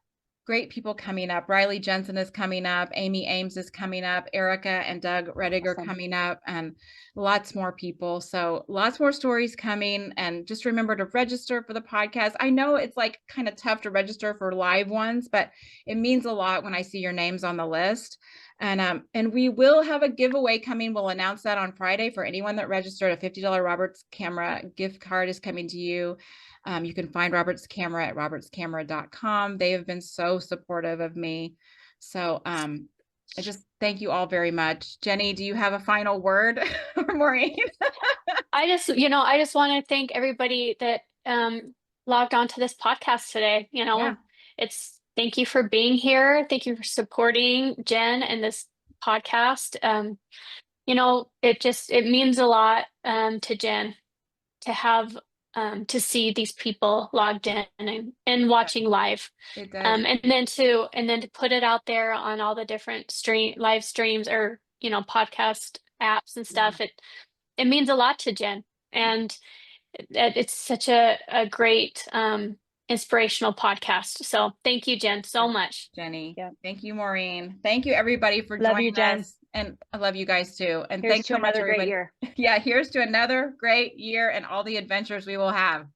great people coming up. Riley Jensen is coming up. Amy Ames is coming up. Erica and Doug Reddig are coming up, and lots more people. So lots more stories coming. And just remember to register for the podcast. I know it's like kind of tough to register for live ones, but it means a lot when I see your names on the list. And we will have a giveaway coming. We'll announce that on Friday for anyone that registered. A $50 Roberts Camera gift card is coming to you. You can find Roberts Camera at robertscamera.com. They have been so supportive of me. So I just thank you all very much. Jennie, do you have a final word or Maureen?
I just want to thank everybody that logged onto this podcast today. Thank you for being here. Thank you for supporting Jen and this podcast. It means a lot to Jen to have to see these people logged in and watching live.
It does.
And then to put it out there on all the different live streams or podcast apps and stuff. It means a lot to Jen, and it's such a great inspirational podcast. So thank you, Jen, so much.
Jennie. Thank you, Maureen. Thank you, everybody, for joining us. And I love you guys too. And thanks so much, everybody. Great year. Here's to another great year and all the adventures we will have.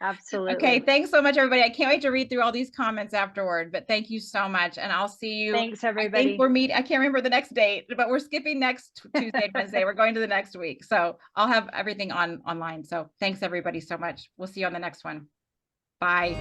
Absolutely.
Okay, thanks so much, everybody. I can't wait to read through all these comments afterward, but thank you so much. And I'll see you.
Thanks, everybody.
I think we're meeting. I can't remember the next date, but we're skipping next Tuesday and Wednesday. We're going to the next week. So I'll have everything online. So thanks, everybody, so much. We'll see you on the next one. Bye.